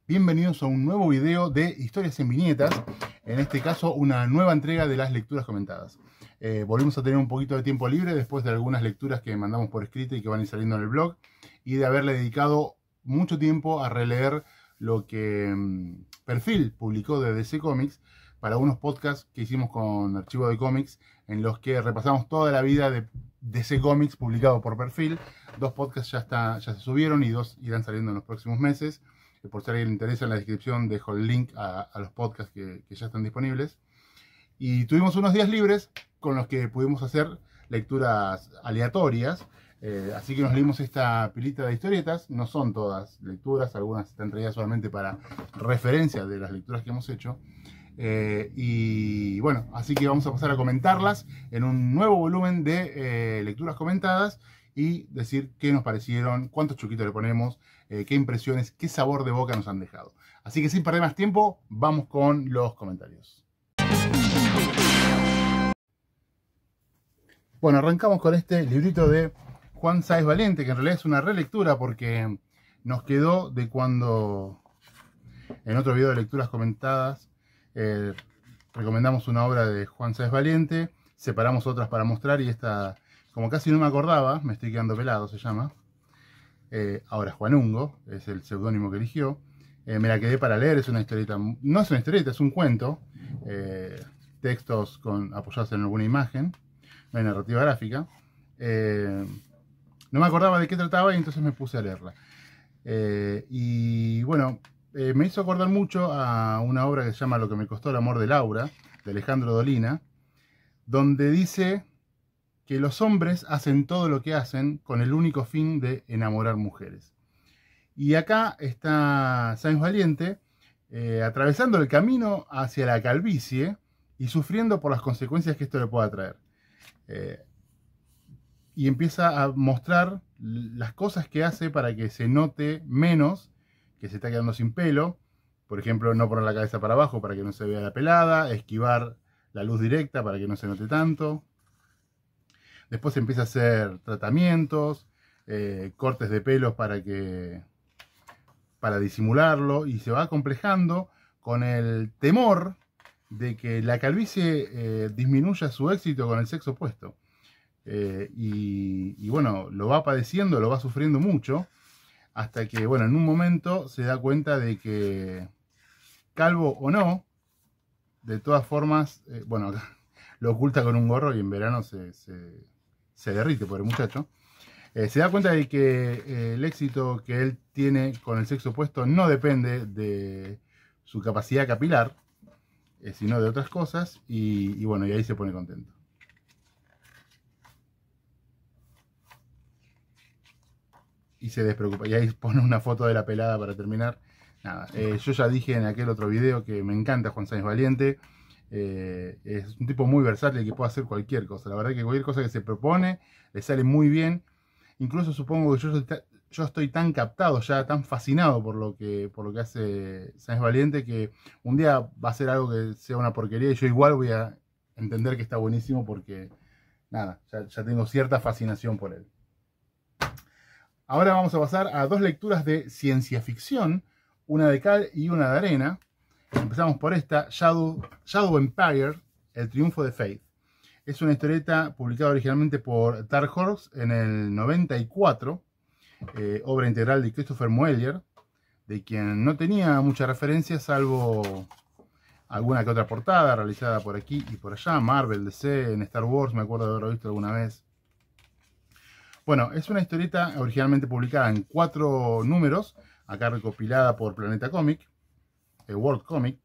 Bienvenidos a un nuevo video de Historias en Viñetas, en este caso una nueva entrega de las lecturas comentadas. Volvimos a tener un poquito de tiempo libre después de algunas lecturas que mandamos por escrito y que van a ir saliendo en el blog, y de haberle dedicado mucho tiempo a releer lo que Perfil publicó de DC Comics para unos podcasts que hicimos con Archivo de Cómics, en los que repasamos toda la vida de DC Comics publicado por Perfil. 2 podcasts ya se subieron y 2 irán saliendo en los próximos meses. Por si a alguien le interesa, en la descripción dejo el link a los podcasts que ya están disponibles. Y tuvimos unos días libres con los que pudimos hacer lecturas aleatorias. Así que nos leímos esta pilita de historietas. No son todas lecturas, algunas están traídas solamente para referencia de las lecturas que hemos hecho. Y bueno, así que vamos a pasar a comentarlas en un nuevo volumen de lecturas comentadas y decir qué nos parecieron, cuántos chuquitos le ponemos, qué impresiones, qué sabor de boca nos han dejado. Así que sin perder más tiempo, vamos con los comentarios. Bueno, arrancamos con este librito de Juan Sáez Valiente, que en realidad es una relectura porque nos quedó de cuando en otro video de lecturas comentadas recomendamos una obra de Juan Sáez Valiente, separamos otras para mostrar, y esta, como casi no me acordaba, me estoy quedando pelado, se llama. Ahora Juanungo, es el seudónimo que eligió. Me la quedé para leer, es una historieta, no es una historieta, es un cuento. Textos apoyados en alguna imagen, no hay narrativa gráfica. No me acordaba de qué trataba y entonces me puse a leerla. Y bueno, me hizo acordar mucho a una obra que se llama Lo que me costó el amor de Laura, de Alejandro Dolina, donde dice que los hombres hacen todo lo que hacen con el único fin de enamorar mujeres. Y acá está Sáenz Valiente atravesando el camino hacia la calvicie y sufriendo por las consecuencias que esto le pueda traer. Y empieza a mostrar las cosas que hace para que se note menos que se está quedando sin pelo. Por ejemplo, no poner la cabeza para abajo para que no se vea la pelada, esquivar la luz directa para que no se note tanto. Después empieza a hacer tratamientos, cortes de pelos para disimularlo, y se va acomplejando con el temor de que la calvicie disminuya su éxito con el sexo opuesto. Y bueno, lo va padeciendo, lo va sufriendo mucho, hasta que, bueno, en un momento se da cuenta de que, calvo o no, de todas formas, bueno, lo oculta con un gorro y en verano se derrite, pobre muchacho. Se da cuenta de que el éxito que él tiene con el sexo opuesto no depende de su capacidad capilar, sino de otras cosas, y bueno, y ahí se pone contento. Y se despreocupa, y ahí pone una foto de la pelada para terminar. Nada, yo ya dije en aquel otro video que me encanta Juan Sáenz Valiente. Es un tipo muy versátil que puede hacer cualquier cosa. La verdad que cualquier cosa que se propone le sale muy bien. Incluso supongo que yo estoy tan captado, ya tan fascinado por lo que hace Sáenz Valiente, que un día va a hacer algo que sea una porquería y yo igual voy a entender que está buenísimo, porque nada, ya tengo cierta fascinación por él. Ahora vamos a pasar a 2 lecturas de ciencia ficción, una de cal y una de arena. Empezamos por esta, Shadow Empire, El triunfo de Faith. Es una historieta publicada originalmente por Dark Horse en el 94, obra integral de Christopher Moelier, de quien no tenía mucha referencia, salvo alguna que otra portada realizada por aquí y por allá, Marvel, DC, en Star Wars, me acuerdo de haberlo visto alguna vez. Bueno, es una historieta originalmente publicada en 4 números, acá recopilada por Planeta Comic, World Comic.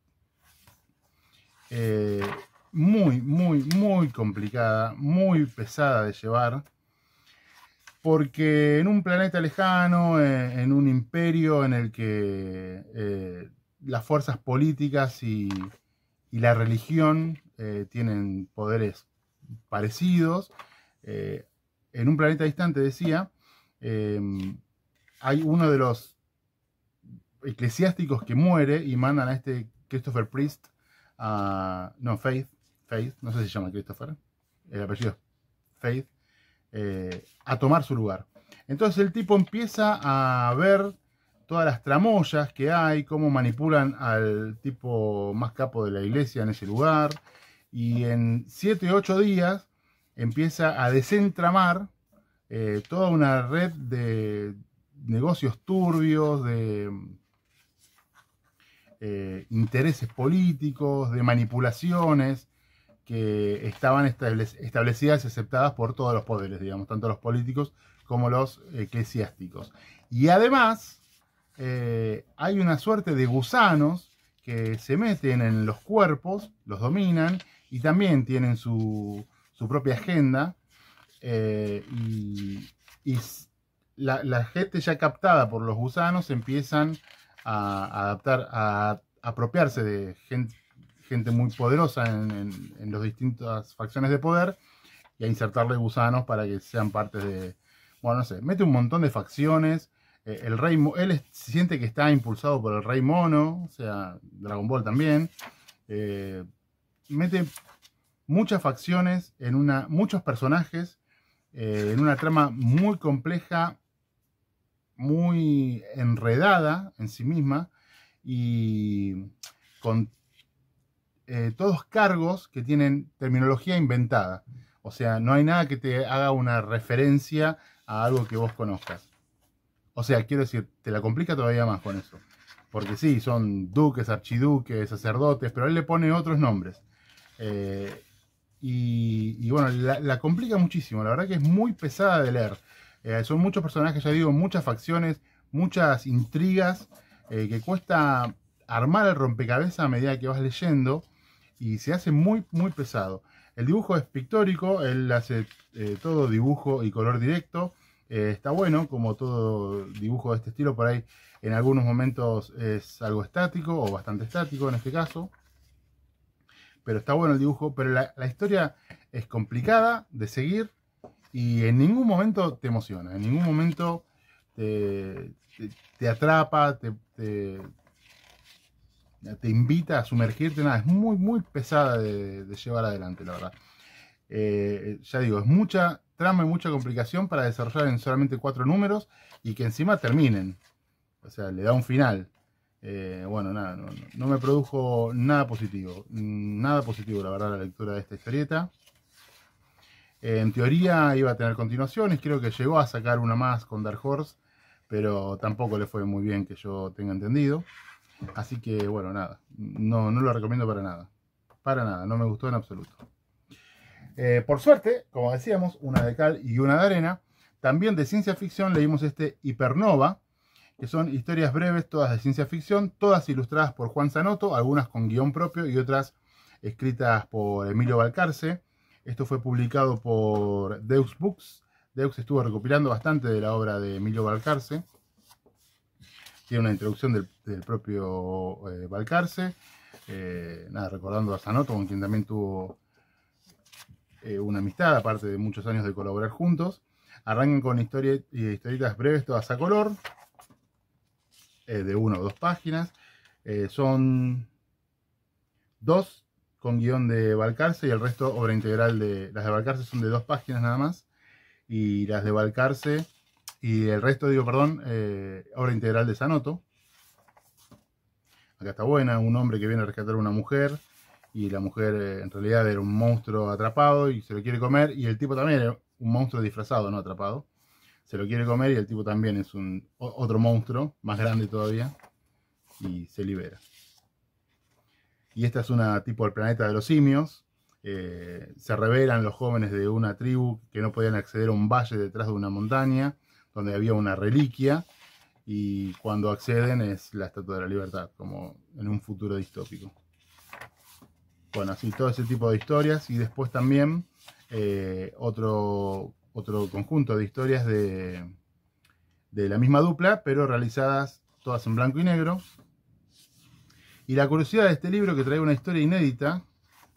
Muy complicada, muy pesada de llevar, porque en un planeta lejano, en un imperio en el que las fuerzas políticas y la religión tienen poderes parecidos, en un planeta distante, decía, hay uno de los eclesiásticos que muere y mandan a este Christopher Priest no, Faith, no sé si se llama Christopher, el apellido es Faith, a tomar su lugar. Entonces el tipo empieza a ver todas las tramoyas que hay, cómo manipulan al tipo más capo de la iglesia en ese lugar, y en 7 u 8 días empieza a desentramar toda una red de negocios turbios, de intereses políticos, de manipulaciones que estaban establecidas y aceptadas por todos los poderes, digamos, tanto los políticos como los eclesiásticos. Y además hay una suerte de gusanos que se meten en los cuerpos, los dominan y también tienen su propia agenda, y la gente ya captada por los gusanos empiezan a adaptar, a apropiarse de gente muy poderosa en las distintas facciones de poder y a insertarle gusanos para que sean parte de, bueno, no sé, mete un montón de facciones. El rey, él siente que está impulsado por el rey mono, o sea, Dragon Ball también. Mete muchas facciones, muchos personajes, en una trama muy compleja, muy enredada en sí misma y con todos cargos que tienen terminología inventada. O sea, no hay nada que te haga una referencia a algo que vos conozcas. O sea, quiero decir, te la complica todavía más con eso. Porque sí, son duques, archiduques, sacerdotes, pero él le pone otros nombres. Y bueno, la complica muchísimo. La verdad que es muy pesada de leer. Son muchos personajes, ya digo, muchas facciones, muchas intrigas, que cuesta armar el rompecabezas a medida que vas leyendo. Y se hace muy, muy pesado. El dibujo es pictórico, él hace todo dibujo y color directo. Está bueno, como todo dibujo de este estilo, por ahí en algunos momentos es algo estático o bastante estático en este caso. Pero está bueno el dibujo, pero la historia es complicada de seguir y en ningún momento te emociona, en ningún momento te atrapa, te invita a sumergirte, nada, es muy, muy pesada de llevar adelante, la verdad. Ya digo, es mucha trama y mucha complicación para desarrollar en solamente 4 números y que encima terminen. O sea, le da un final. Bueno, nada, no me produjo nada positivo. Nada positivo, la verdad, la lectura de esta historieta. En teoría iba a tener continuaciones, creo que llegó a sacar una más con Dark Horse, pero tampoco le fue muy bien que yo tenga entendido. Así que, bueno, nada, no lo recomiendo para nada. Para nada, no me gustó en absoluto. Por suerte, como decíamos, una de cal y una de arena. También de ciencia ficción leímos este Hypernova, que son historias breves, todas de ciencia ficción, todas ilustradas por Juan Zanotto, algunas con guión propio y otras escritas por Emilio Balcarce. Esto fue publicado por Deux Books. Deux estuvo recopilando bastante de la obra de Emilio Balcarce. Tiene una introducción del propio Balcarce. Nada, recordando a Zanotto, con quien también tuvo una amistad, aparte de muchos años de colaborar juntos. Arrancan con historietas breves, todas a color, de 1 o 2 páginas. Son 2 con guión de Balcarce y el resto obra integral las de Balcarce son de 2 páginas nada más. Y las de Balcarce, y el resto, perdón, obra integral de Zanotto. Acá está buena, un hombre que viene a rescatar a una mujer. Y la mujer en realidad era un monstruo atrapado y se lo quiere comer. Y el tipo también era un monstruo disfrazado, no atrapado. Se lo quiere comer y el tipo también es otro monstruo, más grande todavía. Y se libera. Y esta es una tipo del planeta de los simios. Se rebelan los jóvenes de una tribu que no podían acceder a un valle detrás de una montaña, donde había una reliquia. Y cuando acceden es la Estatua de la Libertad, como en un futuro distópico. Bueno, así todo ese tipo de historias. Y después también otro conjunto de historias de la misma dupla, pero realizadas todas en blanco y negro. Y la curiosidad de este libro, que trae una historia inédita,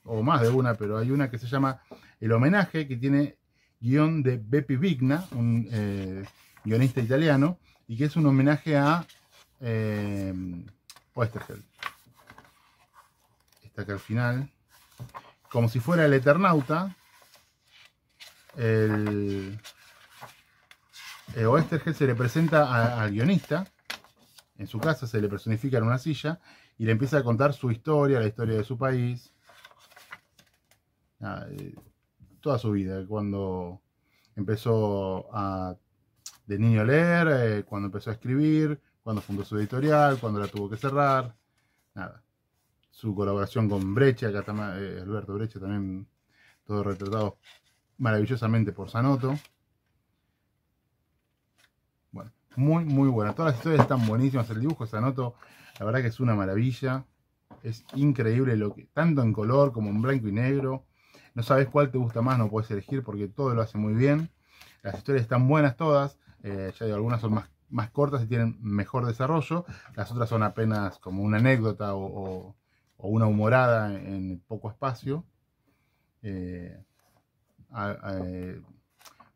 o más de una, pero hay una que se llama El Homenaje, que tiene guión de Beppe Vigna, un guionista italiano, y que es un homenaje a Oesterheld. está acá al final, como si fuera el Eternauta, Oesterheld se le presenta al guionista, en su casa se le personifica en una silla, y le empieza a contar su historia, la historia de su país, toda su vida, cuando empezó de niño a leer, cuando empezó a escribir, cuando fundó su editorial, cuando la tuvo que cerrar, su colaboración con Breccia, acá está Alberto Breccia también, todo retratado maravillosamente por Zanotto. Bueno, muy muy buena, todas las historias están buenísimas, el dibujo de Zanotto, la verdad que es una maravilla, es increíble tanto en color como en blanco y negro, no sabes cuál te gusta más, no puedes elegir porque todo lo hace muy bien, las historias están buenas todas, ya digo, algunas son más cortas y tienen mejor desarrollo, las otras son apenas como una anécdota o una humorada en poco espacio.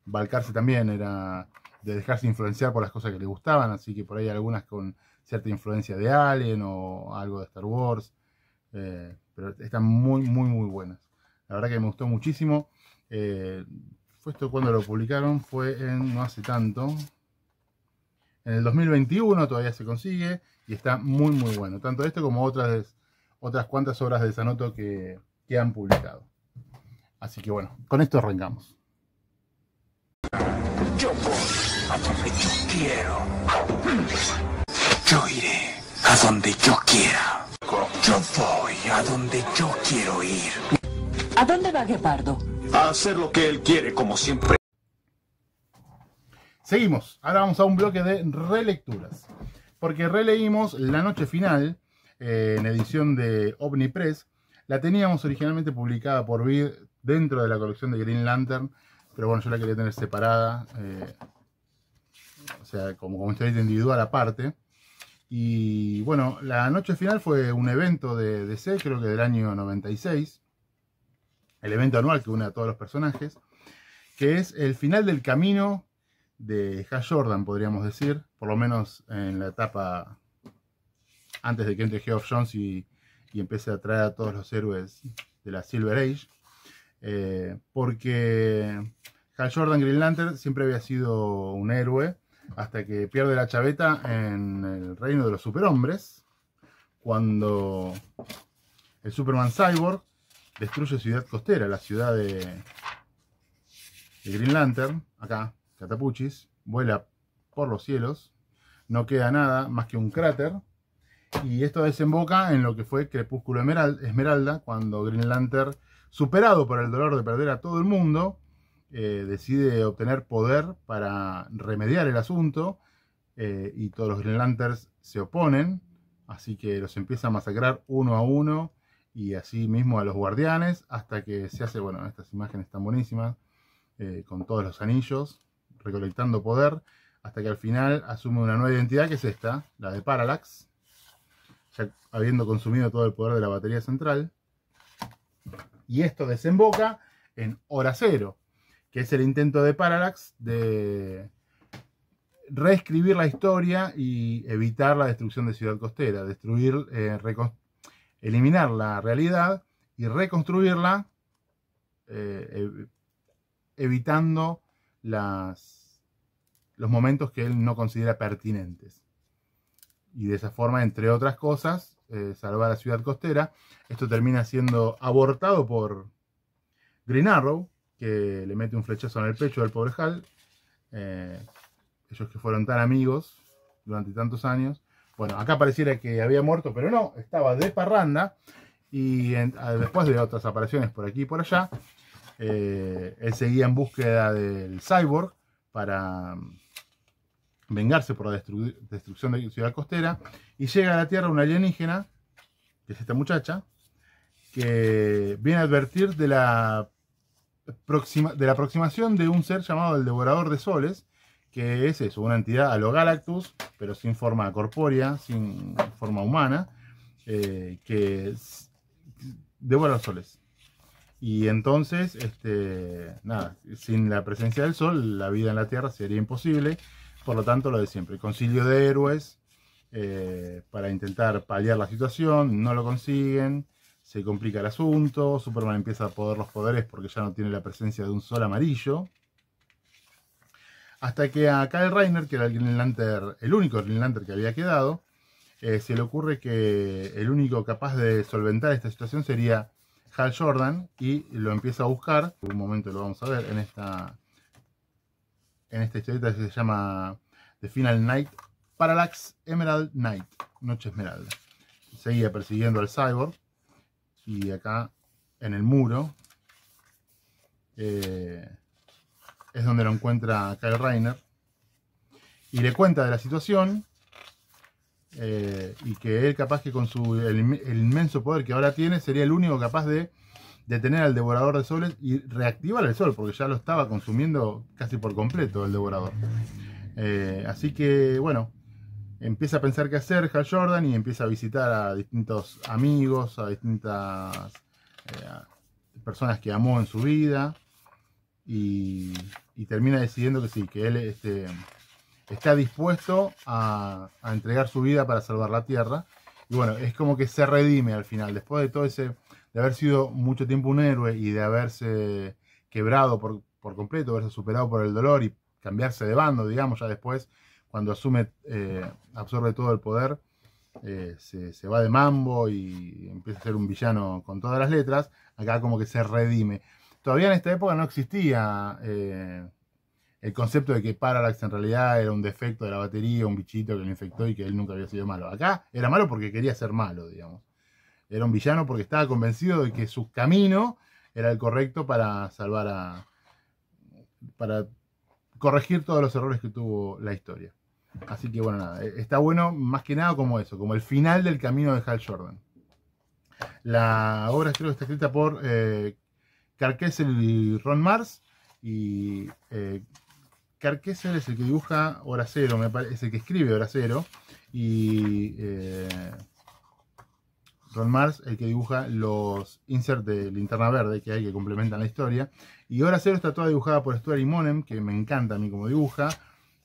Balcarce también era de dejarse influenciar por las cosas que le gustaban, así que por ahí algunas con cierta influencia de Alien o algo de Star Wars, pero están muy muy muy buenas, la verdad que me gustó muchísimo. Fue esto cuando lo publicaron, fue no hace tanto, en el 2021, todavía se consigue y está muy muy bueno, tanto este como otras cuantas obras de Zanotto que han publicado. Así que bueno, con esto arrancamos. Yo voy a donde yo quiero. Yo iré a donde yo quiera. Yo voy a donde yo quiero ir. ¿A dónde va Guepardo? A hacer lo que él quiere, como siempre. Seguimos, ahora vamos a un bloque de relecturas, porque releímos La Noche Final, en edición de Omnipress. La teníamos originalmente publicada por Vid dentro de la colección de Green Lantern, pero bueno, yo la quería tener separada, o sea, como historieta individual aparte. Y bueno, La Noche Final fue un evento de DC, creo que del año 96, el evento anual que une a todos los personajes, que es el final del camino de Hal Jordan, podríamos decir, por lo menos en la etapa antes de que entre Geoff Johns y empiece a traer a todos los héroes de la Silver Age, porque Hal Jordan, Green Lantern, siempre había sido un héroe hasta que pierde la chaveta en el reino de los superhombres, cuando el Superman Cyborg destruye Ciudad Costera, la ciudad de Green Lantern, acá, Catapuchis, vuela por los cielos, no queda nada más que un cráter, y esto desemboca en lo que fue Crepúsculo Esmeralda, cuando Green Lantern, superado por el dolor de perder a todo el mundo, decide obtener poder para remediar el asunto, y todos los Green Lanterns se oponen, así que los empieza a masacrar uno a uno, y así mismo a los guardianes, hasta que se hace, bueno, estas imágenes están buenísimas, con todos los anillos, recolectando poder, hasta que al final asume una nueva identidad, que es esta, la de Parallax, ya habiendo consumido todo el poder de la batería central. Y esto desemboca en Hora Cero, que es el intento de Parallax de reescribir la historia y evitar la destrucción de Ciudad Costera, eliminar la realidad y reconstruirla, evitando los momentos que él no considera pertinentes. Y de esa forma, entre otras cosas, salvar a Ciudad Costera. Esto termina siendo abortado por Green Arrow, que le mete un flechazo en el pecho del pobre Hal. Ellos que fueron tan amigos durante tantos años. Bueno, acá pareciera que había muerto, pero no, estaba de parranda. Y después de otras apariciones por aquí y por allá, él seguía en búsqueda del Cyborg para vengarse por la destrucción de Ciudad Costera, y llega a la Tierra una alienígena, que es esta muchacha, que viene a advertir de la aproximación de un ser llamado el Devorador de Soles, que es eso, una entidad a lo Galactus, pero sin forma corpórea, sin forma humana, que devora los soles. Y entonces, nada, sin la presencia del sol, la vida en la Tierra sería imposible. Por lo tanto, lo de siempre, concilio de héroes para intentar paliar la situación, no lo consiguen, se complica el asunto, Superman empieza a poder los poderes porque ya no tiene la presencia de un sol amarillo. Hasta que a Kyle Rayner, que era el Green Lantern, el único Green Lantern que había quedado, se le ocurre que el único capaz de solventar esta situación sería Hal Jordan, y lo empieza a buscar. En un momento lo vamos a ver en esta historieta que se llama The Final Night, Parallax Emerald Night, Noche Esmeralda. Seguía persiguiendo al Cyborg, y acá en el muro es donde lo encuentra Kyle Rayner y le cuenta de la situación, y que él capaz que con el inmenso poder que ahora tiene sería el único capaz de detener al devorador de soles y reactivar el sol, porque ya lo estaba consumiendo casi por completo el devorador. Así que bueno, empieza a pensar qué hacer Hal Jordan, y empieza a visitar a distintos amigos, a distintas personas que amó en su vida, y termina decidiendo que sí, que él está dispuesto a entregar su vida para salvar la Tierra. Y bueno, es como que se redime al final, después de todo de haber sido mucho tiempo un héroe y de haberse quebrado por completo, haberse superado por el dolor y cambiarse de bando, digamos, ya después, cuando absorbe todo el poder, se va de mambo y empieza a ser un villano con todas las letras. Acá como que se redime. Todavía en esta época no existía el concepto de que Parallax en realidad era un defecto de la batería, un bichito que lo infectó y que él nunca había sido malo. Acá era malo porque quería ser malo, digamos. Era un villano porque estaba convencido de que su camino era el correcto para para corregir todos los errores que tuvo la historia. Así que bueno, nada, está bueno más que nada como eso, como el final del camino de Hal Jordan. La obra creo que está escrita por Karl Kesel y Ron Marz, y Karl Kesel es el que dibuja Hora Cero, es el que escribe Hora Cero, y Ron Marz el que dibuja los inserts de Linterna Verde que hay, que complementan la historia. Y Hora Cero está toda dibujada por Stuart Immonen, que me encanta a mí como dibuja.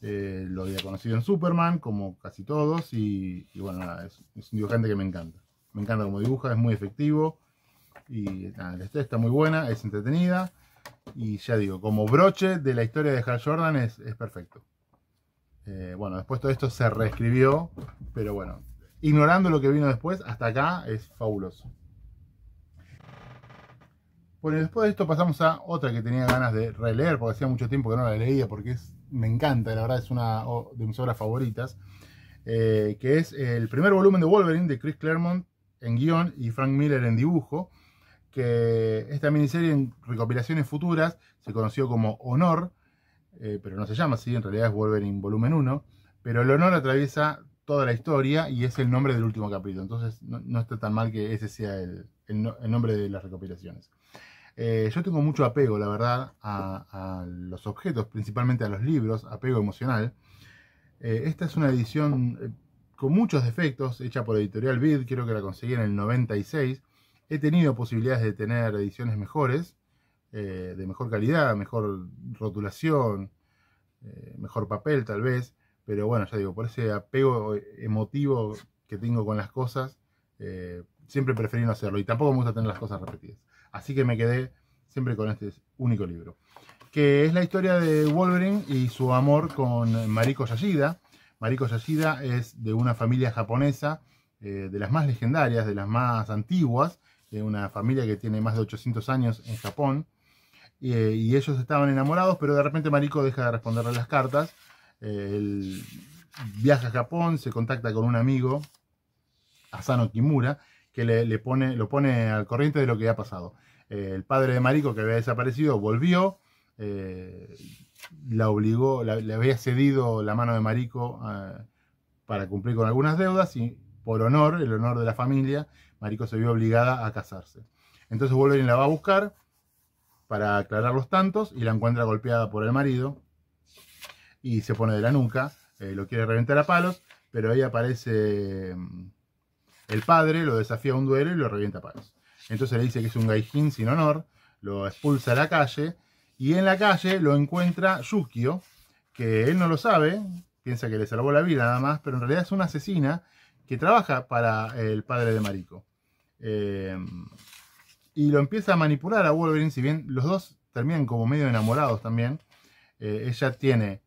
Lo había conocido en Superman, como casi todos, y bueno, nada, es un dibujante que me encanta. Me encanta como dibuja, es muy efectivo, y nada, la historia está muy buena, es entretenida, y ya digo, como broche de la historia de Hal Jordan es perfecto. Bueno, después todo esto se reescribió, pero bueno, ignorando lo que vino después, hasta acá es fabuloso. Bueno, después de esto pasamos a otra que tenía ganas de releer, porque hacía mucho tiempo que no la leía, porque me encanta, la verdad es una de mis obras favoritas, que es el primer volumen de Wolverine de Chris Claremont en guión y Frank Miller en dibujo, que esta miniserie en recopilaciones futuras se conoció como Honor, pero no se llama así, en realidad es Wolverine volumen 1, pero el Honor atraviesa toda la historia y es el nombre del último capítulo, entonces no está tan mal que ese sea el nombre de las recopilaciones. Yo tengo mucho apego, la verdad, a los objetos, principalmente a los libros, apego emocional. Esta es una edición con muchos defectos, hecha por Editorial Vid, creo que la conseguí en el 96. He tenido posibilidades de tener ediciones mejores, de mejor calidad, mejor rotulación, mejor papel tal vez, pero bueno, ya digo, por ese apego emotivo que tengo con las cosas, siempre preferí no hacerlo, y tampoco me gusta tener las cosas repetidas. Así que me quedé siempre con este único libro, que es la historia de Wolverine y su amor con Mariko Yashida. Mariko Yashida es de una familia japonesa, de las más legendarias, de las más antiguas, de una familia que tiene más de 800 años en Japón, y ellos estaban enamorados, pero de repente Mariko deja de responderle las cartas. Él viaja a Japón, se contacta con un amigo, Asano Kimura, que lo pone al corriente de lo que ha pasado. El padre de Mariko, que había desaparecido, volvió, la obligó, le había cedido la mano de Mariko para cumplir con algunas deudas, y por honor, el honor de la familia, Mariko se vio obligada a casarse. Entonces Wolverine la va a buscar para aclarar los tantos, y la encuentra golpeada por el marido, y se pone de la nuca, lo quiere reventar a palos, pero ahí aparece el padre, lo desafía a un duelo y lo revienta a palos. Entonces le dice que es un gaijin sin honor, lo expulsa a la calle, y en la calle lo encuentra Yukio, que él no lo sabe, piensa que le salvó la vida nada más, pero en realidad es una asesina que trabaja para el padre de Mariko. Y lo empieza a manipular a Wolverine, si bien los dos terminan como medio enamorados también. Ella tiene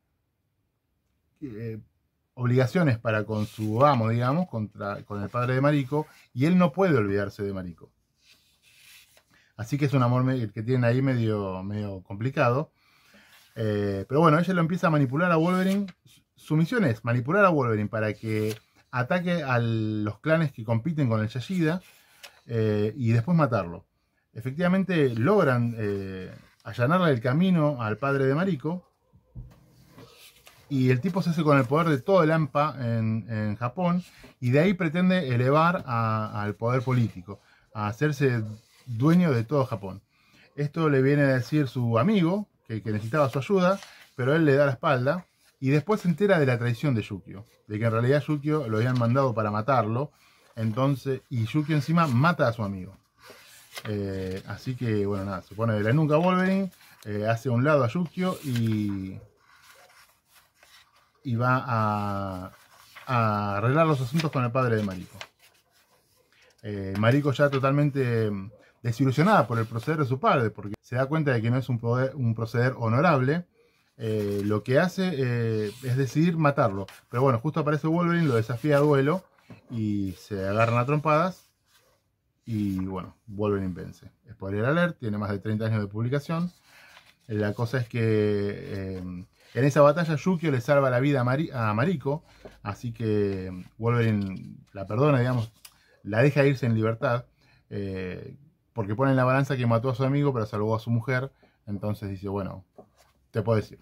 obligaciones para con su amo, digamos, con el padre de Mariko, y él no puede olvidarse de Mariko. Así que es un amor el que tienen ahí medio complicado. Pero bueno, ella lo empieza a manipular a Wolverine. Su misión es manipular a Wolverine para que ataque a los clanes que compiten con el Yashida y después matarlo. Efectivamente logran allanarle el camino al padre de Mariko. Y el tipo se hace con el poder de todo el AMPA en Japón. Y de ahí pretende elevar al poder político, a hacerse dueño de todo Japón. Esto le viene a decir su amigo, que necesitaba su ayuda, pero él le da la espalda. Y después se entera de la traición de Yukio, de que en realidad Yukio lo habían mandado para matarlo. Entonces, y Yukio encima mata a su amigo. Así que, bueno, nada, se pone de la nuca Wolverine, hace a un lado a Yukio y va a arreglar los asuntos con el padre de Mariko. Mariko ya totalmente desilusionada por el proceder de su padre, porque se da cuenta de que no es un proceder honorable. Lo que hace es decidir matarlo. Pero bueno, justo aparece Wolverine, lo desafía a duelo y se agarran a trompadas. Y bueno, Wolverine vence. Spoiler alert, tiene más de 30 años de publicación. La cosa es que en esa batalla Yukio le salva la vida a Mariko. Así que Wolverine la perdona, digamos, la deja irse en libertad. Porque pone en la balanza que mató a su amigo, pero salvó a su mujer. Entonces dice, bueno, te puedes ir.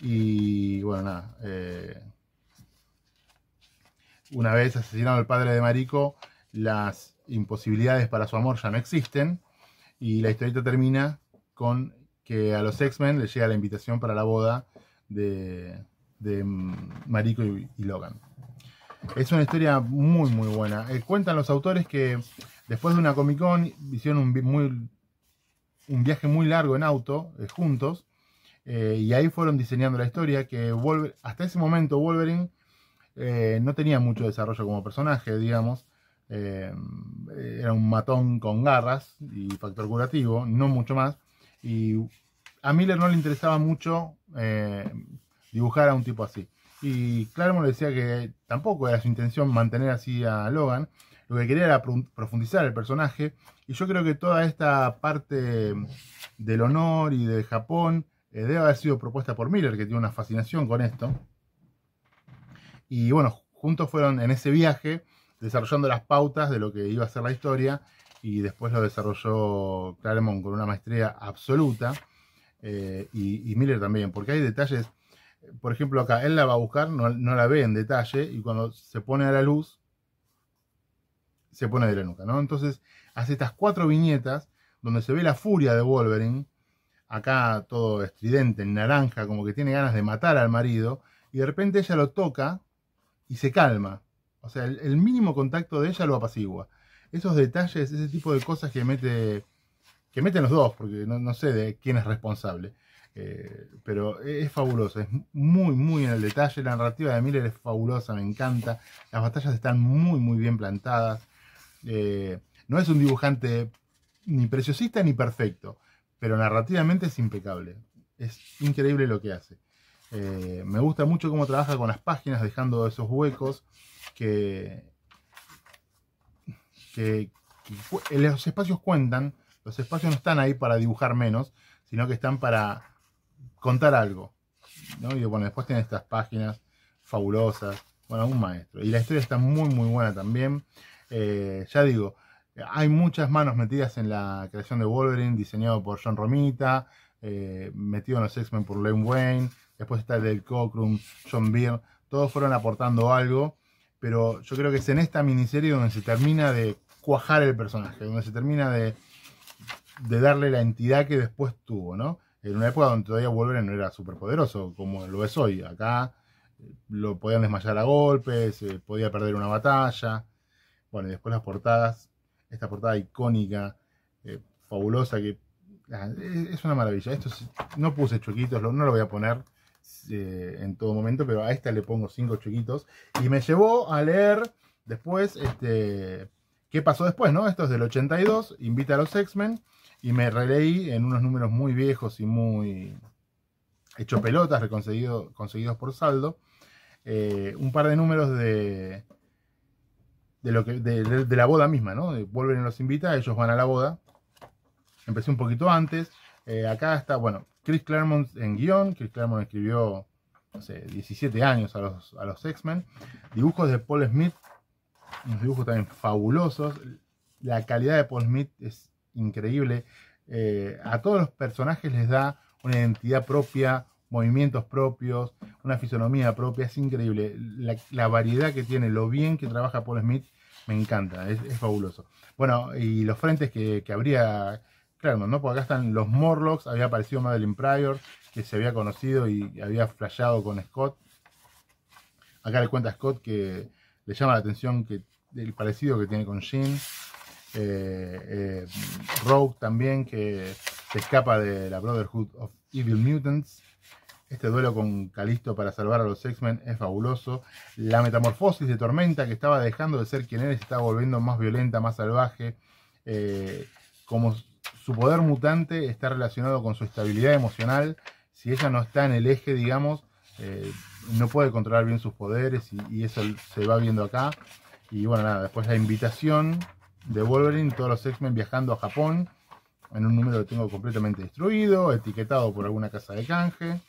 Y bueno, nada. Una vez asesinado el padre de Mariko, las imposibilidades para su amor ya no existen. Y la historieta termina con que a los X-Men les llega la invitación para la boda de Mariko y Logan. Es una historia muy muy buena. Cuentan los autores que después de una Comic Con hicieron un viaje muy largo en auto juntos. Y ahí fueron diseñando la historia, que hasta ese momento Wolverine no tenía mucho desarrollo como personaje, digamos. Era un matón con garras y factor curativo, no mucho más. Y a Miller no le interesaba mucho dibujar a un tipo así. Y Claremont le decía que tampoco era su intención mantener así a Logan. Lo que quería era profundizar el personaje. Y yo creo que toda esta parte del honor y de Japón debe haber sido propuesta por Miller, que tiene una fascinación con esto. Y bueno, juntos fueron en ese viaje desarrollando las pautas de lo que iba a ser la historia. Y después lo desarrolló Claremont con una maestría absoluta. Y Miller también, porque hay detalles. Por ejemplo, acá él la va a buscar, no la ve en detalle. Y cuando se pone a la luz, se pone de la nuca, ¿no? Entonces hace estas 4 viñetas donde se ve la furia de Wolverine. Acá todo estridente, en naranja, como que tiene ganas de matar al marido. Y de repente ella lo toca y se calma. O sea, el mínimo contacto de ella lo apacigua. Esos detalles, ese tipo de cosas que meten los dos, porque no sé de quién es responsable. Pero es fabuloso, es muy muy en el detalle. La narrativa de Miller es fabulosa, me encanta. Las batallas están muy muy bien plantadas. No es un dibujante ni preciosista ni perfecto, pero narrativamente es impecable. Es increíble lo que hace. Me gusta mucho cómo trabaja con las páginas, dejando esos huecos que los espacios cuentan. Los espacios no están ahí para dibujar menos, sino que están para contar algo, ¿no? Y bueno, después tiene estas páginas fabulosas. Bueno, un maestro. Y la historia está muy muy buena también. Ya digo, hay muchas manos metidas en la creación de Wolverine, diseñado por John Romita, metido en los X-Men por Len Wein. Después está Dale Cockrum, John Byrne. Todos fueron aportando algo. Pero yo creo que es en esta miniserie donde se termina de cuajar el personaje, donde se termina de darle la entidad que después tuvo, ¿no? En una época donde todavía Wolverine no era súper poderoso como lo es hoy. Acá lo podían desmayar a golpes, podía perder una batalla. Bueno, y después las portadas, esta portada icónica, fabulosa, que es una maravilla. Esto no puse chuequitos, no lo voy a poner en todo momento, pero a esta le pongo 5 chuequitos. Y me llevó a leer después ¿Qué pasó después, no? Esto es del 82, invita a los X-Men y me releí en unos números muy viejos y muy hecho pelotas, conseguidos por saldo, un par de números de la boda misma, ¿no? Wolverine los invita, ellos van a la boda. Empecé un poquito antes. Acá está, bueno, Chris Claremont en guión. Chris Claremont escribió, no sé, 17 años a los X-Men. Dibujos de Paul Smith, unos dibujos también fabulosos. La calidad de Paul Smith es increíble. A todos los personajes les da una identidad propia, movimientos propios, una fisonomía propia. Es increíble. La variedad que tiene, lo bien que trabaja Paul Smith, me encanta. Es fabuloso. Bueno, y los frentes que habría... Claro, ¿no? Porque acá están los Morlocks, había aparecido Madeline Pryor, que se había conocido y había flasheado con Scott. Acá le cuenta a Scott que le llama la atención el parecido que tiene con Jean. Rogue también, que se escapa de la Brotherhood of Evil Mutants. Este duelo con Calisto para salvar a los X-Men es fabuloso. La metamorfosis de Tormenta, que estaba dejando de ser quien era y se estaba volviendo más violenta, más salvaje. Como su poder mutante está relacionado con su estabilidad emocional. Si ella no está en el eje, digamos, no puede controlar bien sus poderes y eso se va viendo acá. Y bueno, nada, después la invitación de Wolverine, todos los X-Men viajando a Japón, en un número que tengo completamente destruido, etiquetado por alguna casa de canje.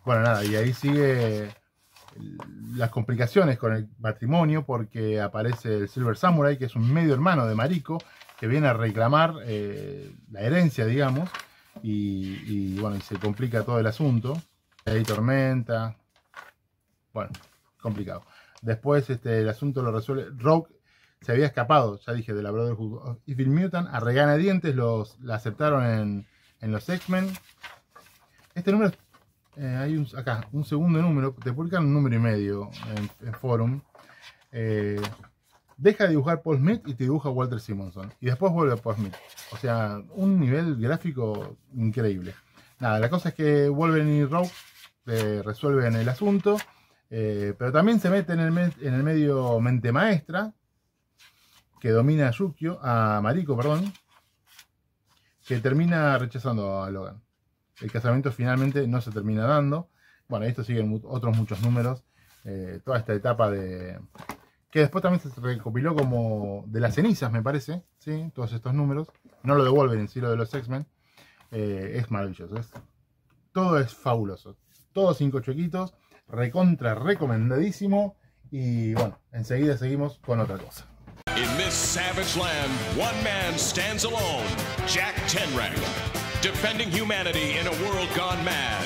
Bueno, nada, y ahí sigue las complicaciones con el matrimonio, porque aparece el Silver Samurai, que es un medio hermano de Mariko, que viene a reclamar la herencia, digamos, y bueno, y se complica todo el asunto. Ahí Tormenta, bueno, complicado. Después el asunto lo resuelve. Rogue se había escapado, ya dije, de la Brotherhood of Evil Mutant, a regañadientes la aceptaron en los X-Men. Este número, hay acá un segundo número, te publican un número y medio en Forum. Deja de dibujar Paul Smith y te dibuja Walter Simonson. Y después vuelve Paul Smith. O sea, un nivel gráfico increíble. Nada, la cosa es que Wolverine y Rogue resuelven el asunto. Pero también se mete en el medio Mente Maestra, que domina a Mariko, perdón, que termina rechazando a Logan. El casamiento finalmente no se termina dando. Bueno, esto siguen otros muchos números. Toda esta etapa que después también se recopiló como de las cenizas, me parece. ¿Sí? Todos estos números. No lo de Wolverine, sí lo de los X-Men. Es maravilloso. Todo es fabuloso. Todos 5 chuequitos. Recontra recomendadísimo. Y bueno, enseguida seguimos con otra cosa. In this savage land, one man stands alone, Jack Tenrek, defending humanity in a world gone mad,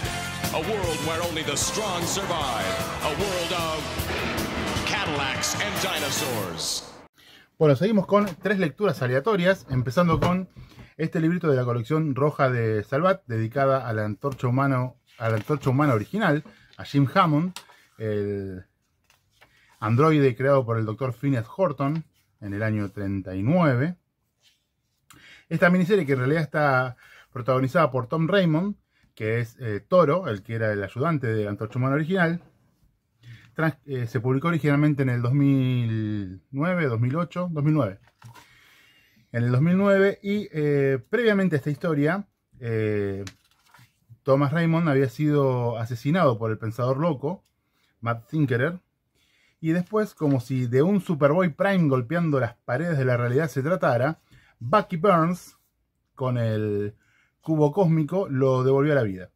a world where only the strong survive, a world of Cadillacs and dinosaurs. Bueno, seguimos con 3 lecturas aleatorias, empezando con este librito de la colección roja de Salvat, dedicada a la antorcha humana original, a Jim Hammond, el androide creado por el Dr. Phineas Horton en el año 39. Esta miniserie, que en realidad está protagonizada por Tom Raymond, que es Toro, el que era el ayudante de la antorcha humana original, se publicó originalmente en el 2009, 2008, 2009. En el 2009, y previamente a esta historia, Thomas Raymond había sido asesinado por el Pensador Loco, Matt Tinkerer, y después, como si de un Superboy Prime golpeando las paredes de la realidad se tratara, Bucky Barnes, con el cubo cósmico, lo devolvió a la vida.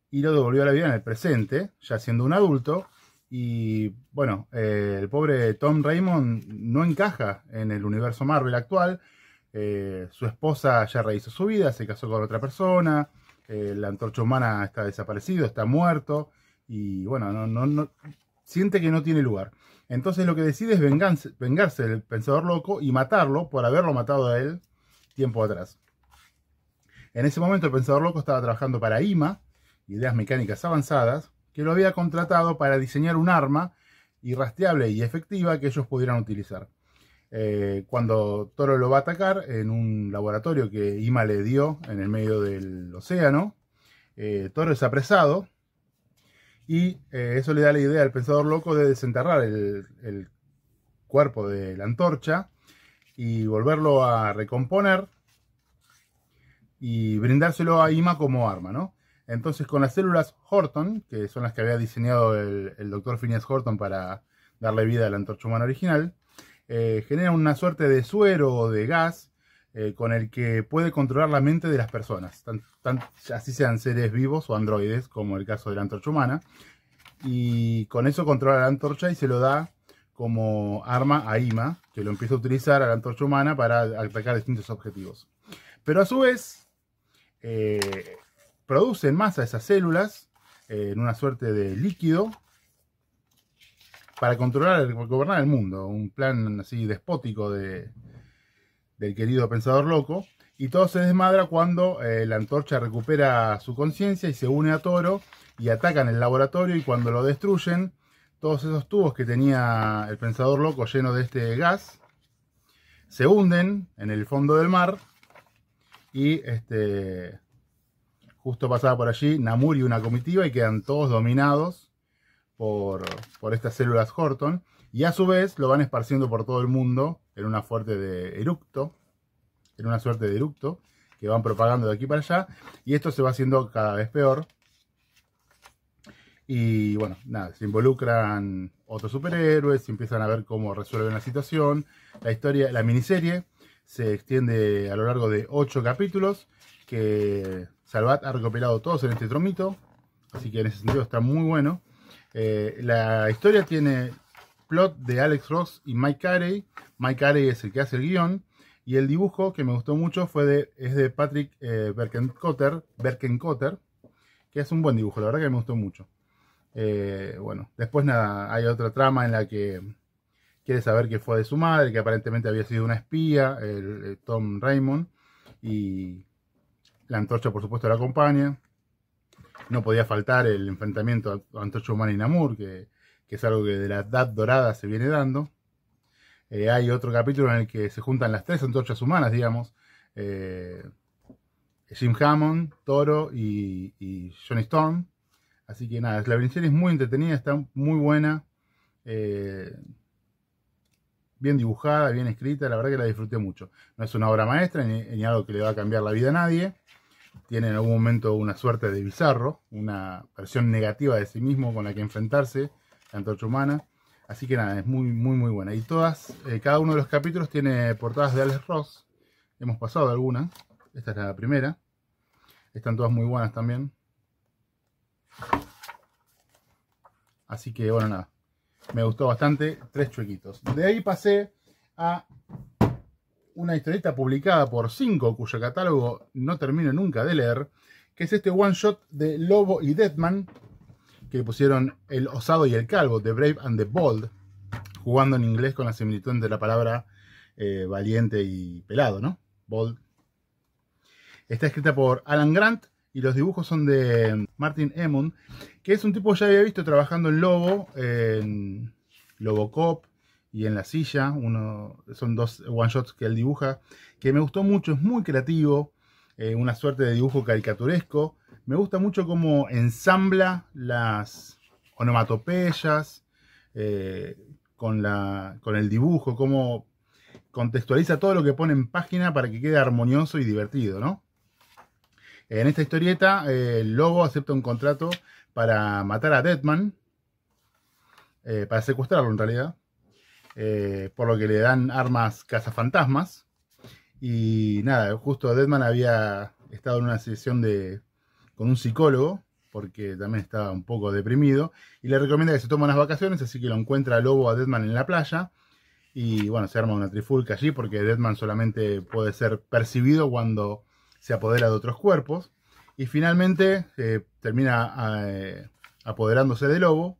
Y lo devolvió a la vida en el presente, ya siendo un adulto. Y bueno, el pobre Tom Raymond no encaja en el universo Marvel actual. Su esposa ya rehizo su vida, se casó con otra persona. La antorcha humana está desaparecido, está muerto. Y bueno, no siente que no tiene lugar. Entonces lo que decide es vengarse del Pensador Loco y matarlo por haberlo matado a él tiempo atrás. En ese momento el Pensador Loco estaba trabajando para IMA, Ideas Mecánicas Avanzadas, que lo había contratado para diseñar un arma irrastreable y efectiva que ellos pudieran utilizar. Cuando Toro lo va a atacar en un laboratorio que IMA le dio en el medio del océano, Toro es apresado. Y eso le da la idea al Pensador Loco de desenterrar el cuerpo de la antorcha y volverlo a recomponer y brindárselo a Ima como arma, ¿no? Entonces, con las células Horton, que son las que había diseñado el Dr. Phineas Horton para darle vida a la antorcha humana original, genera una suerte de suero o de gas con el que puede controlar la mente de las personas, así sean seres vivos o androides, como el caso de la antorcha humana, y con eso controla la antorcha y se lo da como arma a Ima, que lo empieza a utilizar a la antorcha humana para atacar distintos objetivos. Pero a su vez, produce en masa esas células en una suerte de líquido para gobernar el mundo. Un plan así despótico del querido pensador loco. Y todo se desmadra cuando la antorcha recupera su conciencia y se une a Toro y atacan el laboratorio. Y cuando lo destruyen, todos esos tubos que tenía el pensador loco llenos de este gas se hunden en el fondo del mar. Y justo pasaba por allí Namor y una comitiva y quedan todos dominados por estas células Horton. Y a su vez lo van esparciendo por todo el mundo en una suerte de eructo. Que van propagando de aquí para allá. Y esto se va haciendo cada vez peor. Y bueno, nada, se involucran otros superhéroes y empiezan a ver cómo resuelven la situación. La miniserie se extiende a lo largo de 8 capítulos que Salvat ha recopilado todos en este tomito, así que en ese sentido está muy bueno. La historia tiene plot de Alex Ross y Mike Carey. Mike Carey es el que hace el guión, y el dibujo que me gustó mucho es de Patrick Berkenkotter, que es un buen dibujo, la verdad que me gustó mucho. Bueno, después nada, hay otra trama en la que quiere saber qué fue de su madre, que aparentemente había sido una espía, el Tom Raymond, y la antorcha por supuesto la acompaña. No podía faltar el enfrentamiento a Antorcha Humana y Namor, que es algo que de la Edad Dorada se viene dando. Hay otro capítulo en el que se juntan las 3 antorchas humanas, digamos. Jim Hammond, Toro y Johnny Storm. Así que nada, la miniserie es muy entretenida, está muy buena. Bien dibujada, bien escrita, la verdad que la disfruté mucho. No es una obra maestra ni algo que le va a cambiar la vida a nadie. Tiene en algún momento una suerte de bizarro, una versión negativa de sí mismo con la que enfrentarse, la antorcha humana. Así que nada, es muy buena. Y cada uno de los capítulos tiene portadas de Alex Ross. Hemos pasado algunas. Esta es la primera. Están todas muy buenas también. Así que bueno, nada. Me gustó bastante, 3 chuequitos. De ahí pasé a una historieta publicada por 5, cuyo catálogo no termino nunca de leer, que es este one shot de Lobo y Deadman, que le pusieron El Osado y el Calvo, The Brave and the Bold, jugando en inglés con la similitud entre la palabra valiente y pelado, ¿no? Bold. Está escrita por Alan Grant y los dibujos son de Martin Emmons, que es un tipo que ya había visto trabajando en Lobo, en Lobocop y en La Silla. Son 2 one shots que él dibuja, que me gustó mucho, es muy creativo, una suerte de dibujo caricaturesco. Me gusta mucho cómo ensambla las onomatopeyas con el dibujo, cómo contextualiza todo lo que pone en página para que quede armonioso y divertido, ¿no? En esta historieta, el Lobo acepta un contrato para matar a Deadman, para secuestrarlo en realidad, por lo que le dan armas cazafantasmas. Y nada, justo Deadman había estado en una sesión con un psicólogo, porque también estaba un poco deprimido, y le recomienda que se tome unas vacaciones, así que lo encuentra Lobo a Deadman en la playa, y bueno, se arma una trifulca allí, porque Deadman solamente puede ser percibido cuando se apodera de otros cuerpos, y finalmente termina apoderándose de Lobo,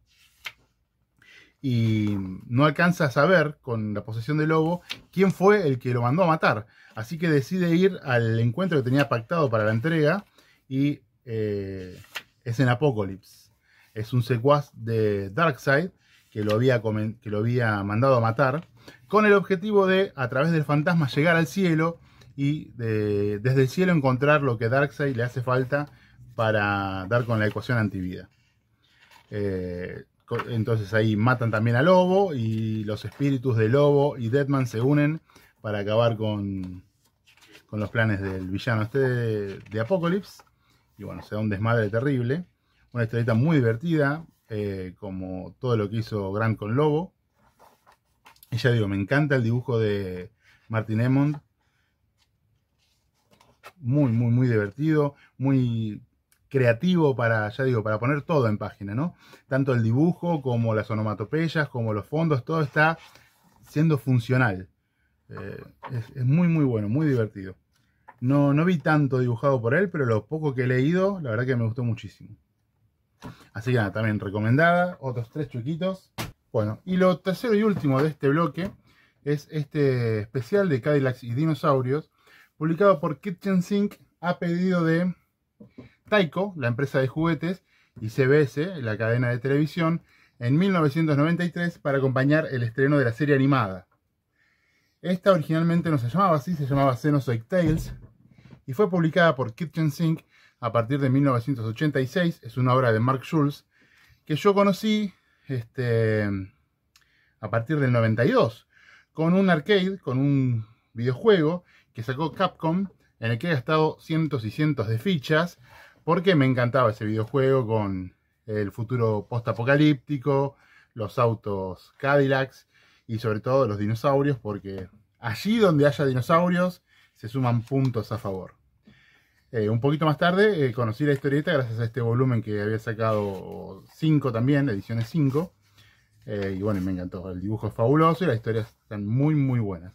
y no alcanza a saber, con la posesión de Lobo, quién fue el que lo mandó a matar, así que decide ir al encuentro que tenía pactado para la entrega, y es en Apocalypse. Es un secuaz de Darkseid que lo había mandado a matar, con el objetivo de, a través del fantasma, llegar al cielo y desde el cielo encontrar lo que Darkseid le hace falta para dar con la ecuación antivida. Entonces ahí matan también a Lobo y los espíritus de Lobo y Deadman se unen para acabar con los planes del villano este de Apocalypse. Y bueno, se da un desmadre terrible. Una historieta muy divertida, como todo lo que hizo Grant con Lobo. Y ya digo, me encanta el dibujo de Martin Emond. Muy, muy, muy divertido, muy creativo para, ya digo, para poner todo en página, ¿no? Tanto el dibujo como las onomatopeyas, como los fondos, todo está siendo funcional. Es muy, muy bueno, muy divertido. No vi tanto dibujado por él, pero lo poco que he leído, la verdad que me gustó muchísimo. Así que nada, también recomendada. Otros 3 chiquitos. Bueno, y lo tercero y último de este bloque es este especial de Cadillacs y Dinosaurios, publicado por Kitchen Sink a pedido de Taiko, la empresa de juguetes, y CBS, la cadena de televisión, en 1993 para acompañar el estreno de la serie animada. Esta originalmente no se llamaba así, se llamaba Xenozoic Tales, y fue publicada por Kitchen Sink a partir de 1986. Es una obra de Mark Schultz que yo conocí a partir del 92, con un arcade, con un videojuego que sacó Capcom, en el que he gastado cientos y cientos de fichas, porque me encantaba ese videojuego con el futuro post-apocalíptico, los autos Cadillacs y sobre todo los dinosaurios, porque allí donde haya dinosaurios se suman puntos a favor. Un poquito más tarde conocí la historieta gracias a este volumen que había sacado 5 también, ediciones 5. Y bueno, me encantó. El dibujo es fabuloso y las historias están muy, muy buenas.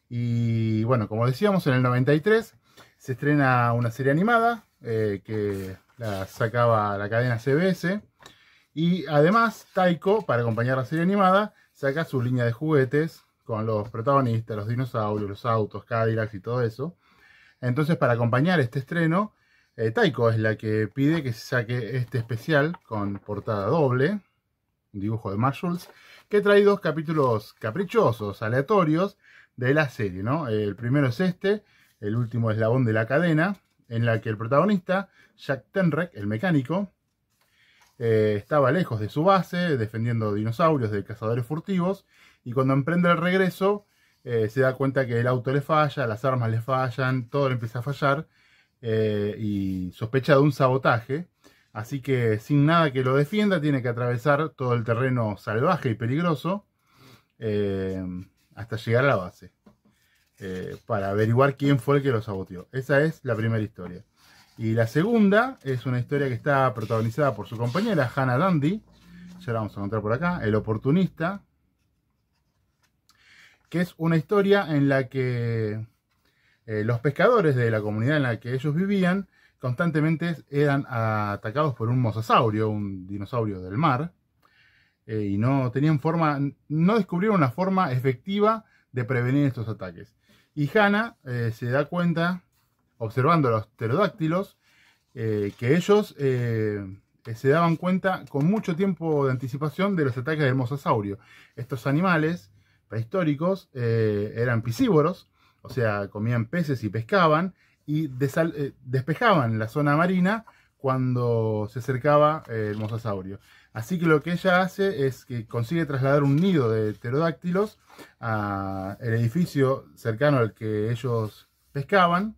Y bueno, como decíamos, en el 93 se estrena una serie animada que la sacaba la cadena CBS. Y además, Taiko, para acompañar la serie animada, saca su línea de juguetes con los protagonistas, los dinosaurios, los autos, Cadillacs y todo eso. Entonces, para acompañar este estreno, Taiko es la que pide que se saque este especial con portada doble, un dibujo de Mark Schultz, que trae 2 capítulos caprichosos, aleatorios, de la serie, ¿no? El primero es este, el último eslabón de la cadena, en la que el protagonista, Jack Tenrek, el mecánico, estaba lejos de su base, defendiendo dinosaurios de cazadores furtivos, y cuando emprende el regreso, se da cuenta que el auto le falla, las armas le fallan, todo le empieza a fallar, y sospecha de un sabotaje. Así que sin nada que lo defienda, tiene que atravesar todo el terreno salvaje y peligroso hasta llegar a la base, para averiguar quién fue el que lo saboteó. Esa es la primera historia. Y la segunda es una historia que está protagonizada por su compañera Hannah Dundee, ya la vamos a encontrar por acá, El Oportunista, que es una historia en la que los pescadores de la comunidad en la que ellos vivían constantemente eran atacados por un mosasaurio, un dinosaurio del mar, y no tenían forma, no descubrieron una forma efectiva de prevenir estos ataques. Y Hannah se da cuenta, observando los pterodáctilos, que ellos se daban cuenta con mucho tiempo de anticipación de los ataques del mosasaurio. Estos animales prehistóricos eran piscívoros, o sea, comían peces y pescaban, y despejaban la zona marina cuando se acercaba el mosasaurio. Así que lo que ella hace es que consigue trasladar un nido de pterodáctilos al edificio cercano al que ellos pescaban.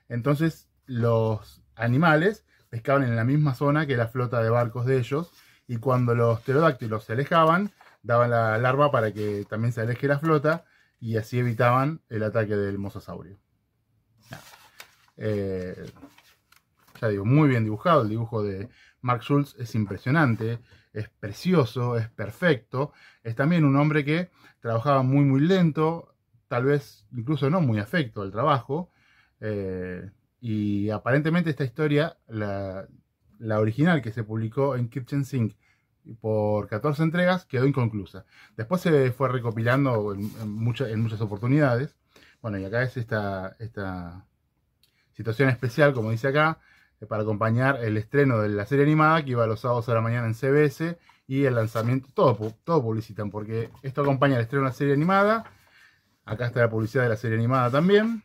Entonces los animales pescaban en la misma zona que la flota de barcos de ellos, y cuando los pterodáctilos se alejaban, daban la alarma para que también se aleje la flota, y así evitaban el ataque del mosasaurio. Ya digo, muy bien dibujado. El dibujo de Mark Schultz es impresionante, es precioso, es perfecto. Es también un hombre que trabajaba muy muy lento, tal vez incluso no muy afecto al trabajo, y aparentemente esta historia, la original que se publicó en Kitchen Sink por 14 entregas, quedó inconclusa. Después se fue recopilando en muchas oportunidades. Bueno, y acá es esta situación especial, como dice acá, para acompañar el estreno de la serie animada que iba los sábados a la mañana en CBS, y el lanzamiento, todo publicitan, porque esto acompaña el estreno de la serie animada. Acá está la publicidad de la serie animada también,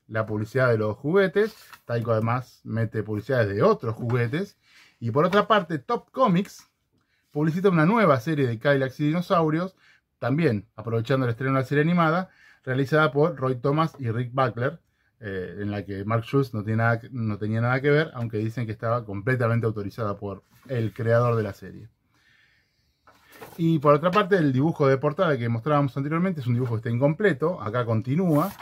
la publicidad de los juguetes. Taiko además mete publicidades de otros juguetes. Y por otra parte, Top Comics publicita una nueva serie de Cadillacs y dinosaurios, también aprovechando el estreno de la serie animada, realizada por Roy Thomas y Rick Buckler, en la que Mark Schultz no tenía nada que ver, aunque dicen que estaba completamente autorizada por el creador de la serie. Y por otra parte, el dibujo de portada que mostrábamos anteriormente es un dibujo que está incompleto, acá continúa,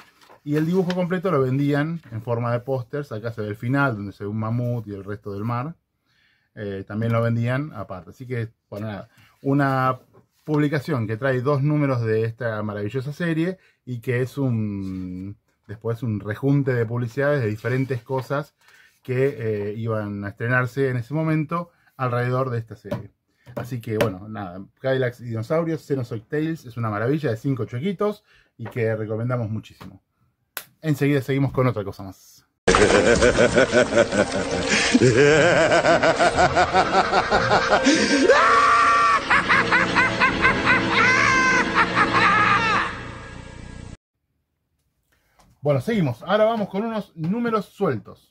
y el dibujo completo lo vendían en forma de pósters, acá se ve el final, donde se ve un mamut y el resto del mar, también lo vendían aparte. Así que, bueno, nada, una publicación que trae 2 números de esta maravillosa serie y que es después un rejunte de publicidades de diferentes cosas que iban a estrenarse en ese momento alrededor de esta serie. Así que bueno, nada, Cadillacs y dinosaurios, Xenozoid Tales, es una maravilla de 5 chuequitos y que recomendamos muchísimo. Enseguida seguimos con otra cosa más. Bueno, seguimos. Ahora vamos con unos números sueltos.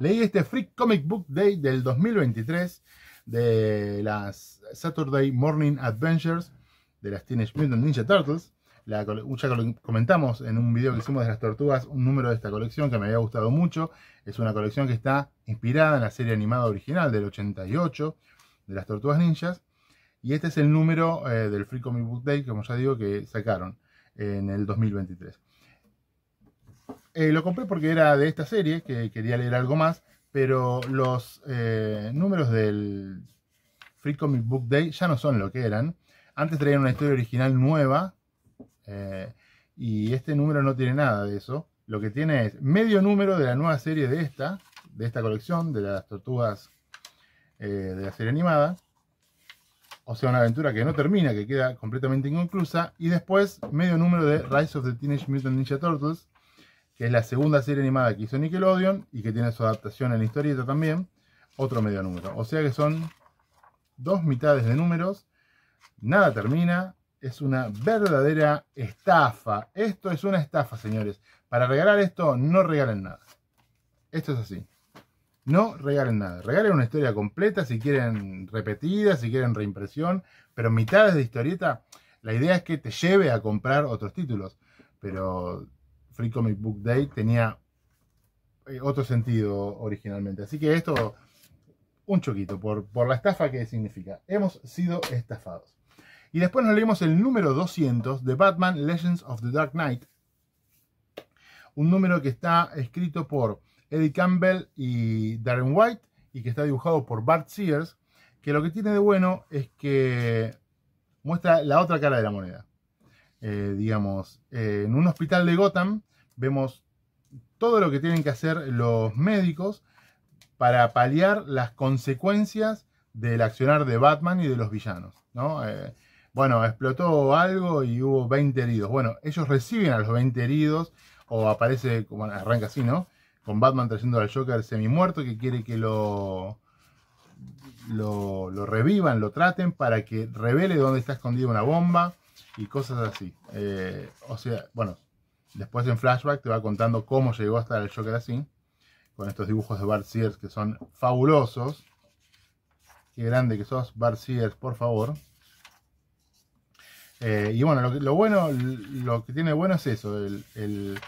Leí este Free Comic Book Day del 2023 de las Saturday Morning Adventures de las Teenage Mutant Ninja Turtles. Ya comentamos en un video que hicimos de las tortugas un número de esta colección que me había gustado mucho. Es una colección que está inspirada en la serie animada original del 88 de las Tortugas Ninjas. Y este es el número del Free Comic Book Day, como ya digo, que sacaron en el 2023. Lo compré porque era de esta serie, que quería leer algo más, pero los números del Free Comic Book Day ya no son lo que eran. Antes traían una historia original nueva, y este número no tiene nada de eso. Lo que tiene es medio número de la nueva serie de esta colección, de las tortugas de la serie animada. O sea, una aventura que no termina, que queda completamente inconclusa. Y después medio número de Rise of the Teenage Mutant Ninja Turtles, que es la segunda serie animada que hizo Nickelodeon y que tiene su adaptación en la historieta también, otro medio número. O sea que son 2 mitades de números, nada termina, es una verdadera estafa. Esto es una estafa, señores. Para regalar esto, no regalen nada. Esto es así. No regalen nada. Regalen una historia completa, si quieren repetida, si quieren reimpresión, pero mitades de historieta, la idea es que te lleve a comprar otros títulos. Pero Free Comic Book Day tenía otro sentido originalmente. Así que esto, un choquito por la estafa que significa. Hemos sido estafados. Y después nos leímos el número 200 de Batman Legends of the Dark Knight. Un número que está escrito por Eddie Campbell y Darren White y que está dibujado por Bart Sears. Que lo que tiene de bueno es que muestra la otra cara de la moneda. Digamos, en un hospital de Gotham vemos todo lo que tienen que hacer los médicos para paliar las consecuencias del accionar de Batman y de los villanos, ¿no? Bueno, explotó algo y hubo 20 heridos. Bueno, ellos reciben a los 20 heridos, o aparece, como arranca así, ¿no? Con Batman trayendo al Joker semi-muerto que quiere que lo revivan, lo traten para que revele dónde está escondida una bomba y cosas así. O sea, bueno, después en flashback te va contando cómo llegó a estar el Joker así, con estos dibujos de Bart Sears que son fabulosos. Qué grande que sos, Bart Sears, por favor. Y bueno, lo que tiene bueno es eso, el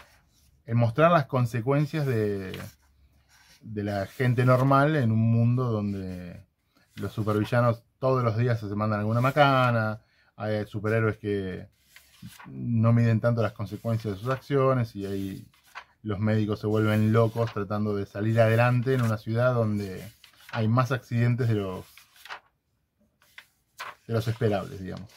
mostrar las consecuencias de la gente normal en un mundo donde los supervillanos todos los días se mandan alguna macana, hay superhéroes que no miden tanto las consecuencias de sus acciones y ahí los médicos se vuelven locos tratando de salir adelante en una ciudad donde hay más accidentes de los esperables, digamos.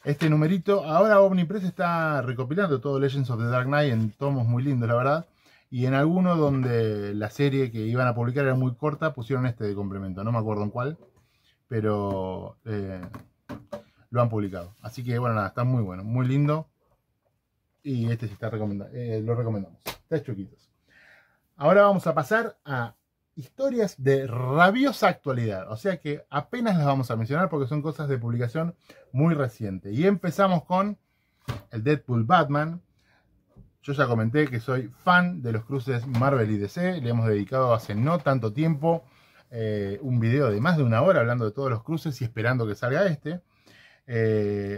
Este numerito, ahora Omnipress está recopilando todo Legends of the Dark Knight en tomos muy lindos, la verdad. Y en alguno donde la serie que iban a publicar era muy corta, pusieron este de complemento. No me acuerdo en cuál, pero lo han publicado. Así que bueno, nada, está muy bueno, muy lindo. Y este sí está recomendado, lo recomendamos. Está chuquitos. Ahora vamos a pasar a historias de rabiosa actualidad, o sea que apenas las vamos a mencionar porque son cosas de publicación muy reciente. Y empezamos con el Deadpool Batman. Yo ya comenté que soy fan de los cruces Marvel y DC, le hemos dedicado hace no tanto tiempo un video de más de 1 hora hablando de todos los cruces y esperando que salga este.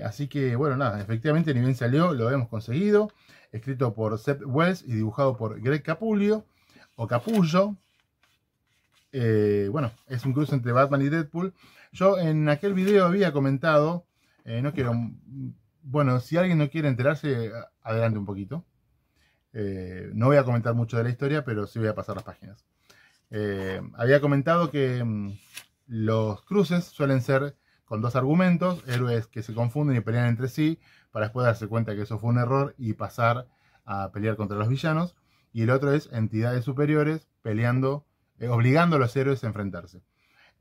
Así que bueno, nada, efectivamente ni bien salió, lo hemos conseguido. Escrito por Seth Wells y dibujado por Greg Capullo, o Capullo. Bueno, es un cruce entre Batman y Deadpool. Yo en aquel video había comentado, no quiero... Bueno, si alguien no quiere enterarse, adelante un poquito. No voy a comentar mucho de la historia, pero sí voy a pasar las páginas. Había comentado que los cruces suelen ser con 2 argumentos, héroes que se confunden y pelean entre sí, para después darse cuenta que eso fue un error y pasar a pelear contra los villanos. Y el otro es entidades superiores peleando, obligando a los héroes a enfrentarse.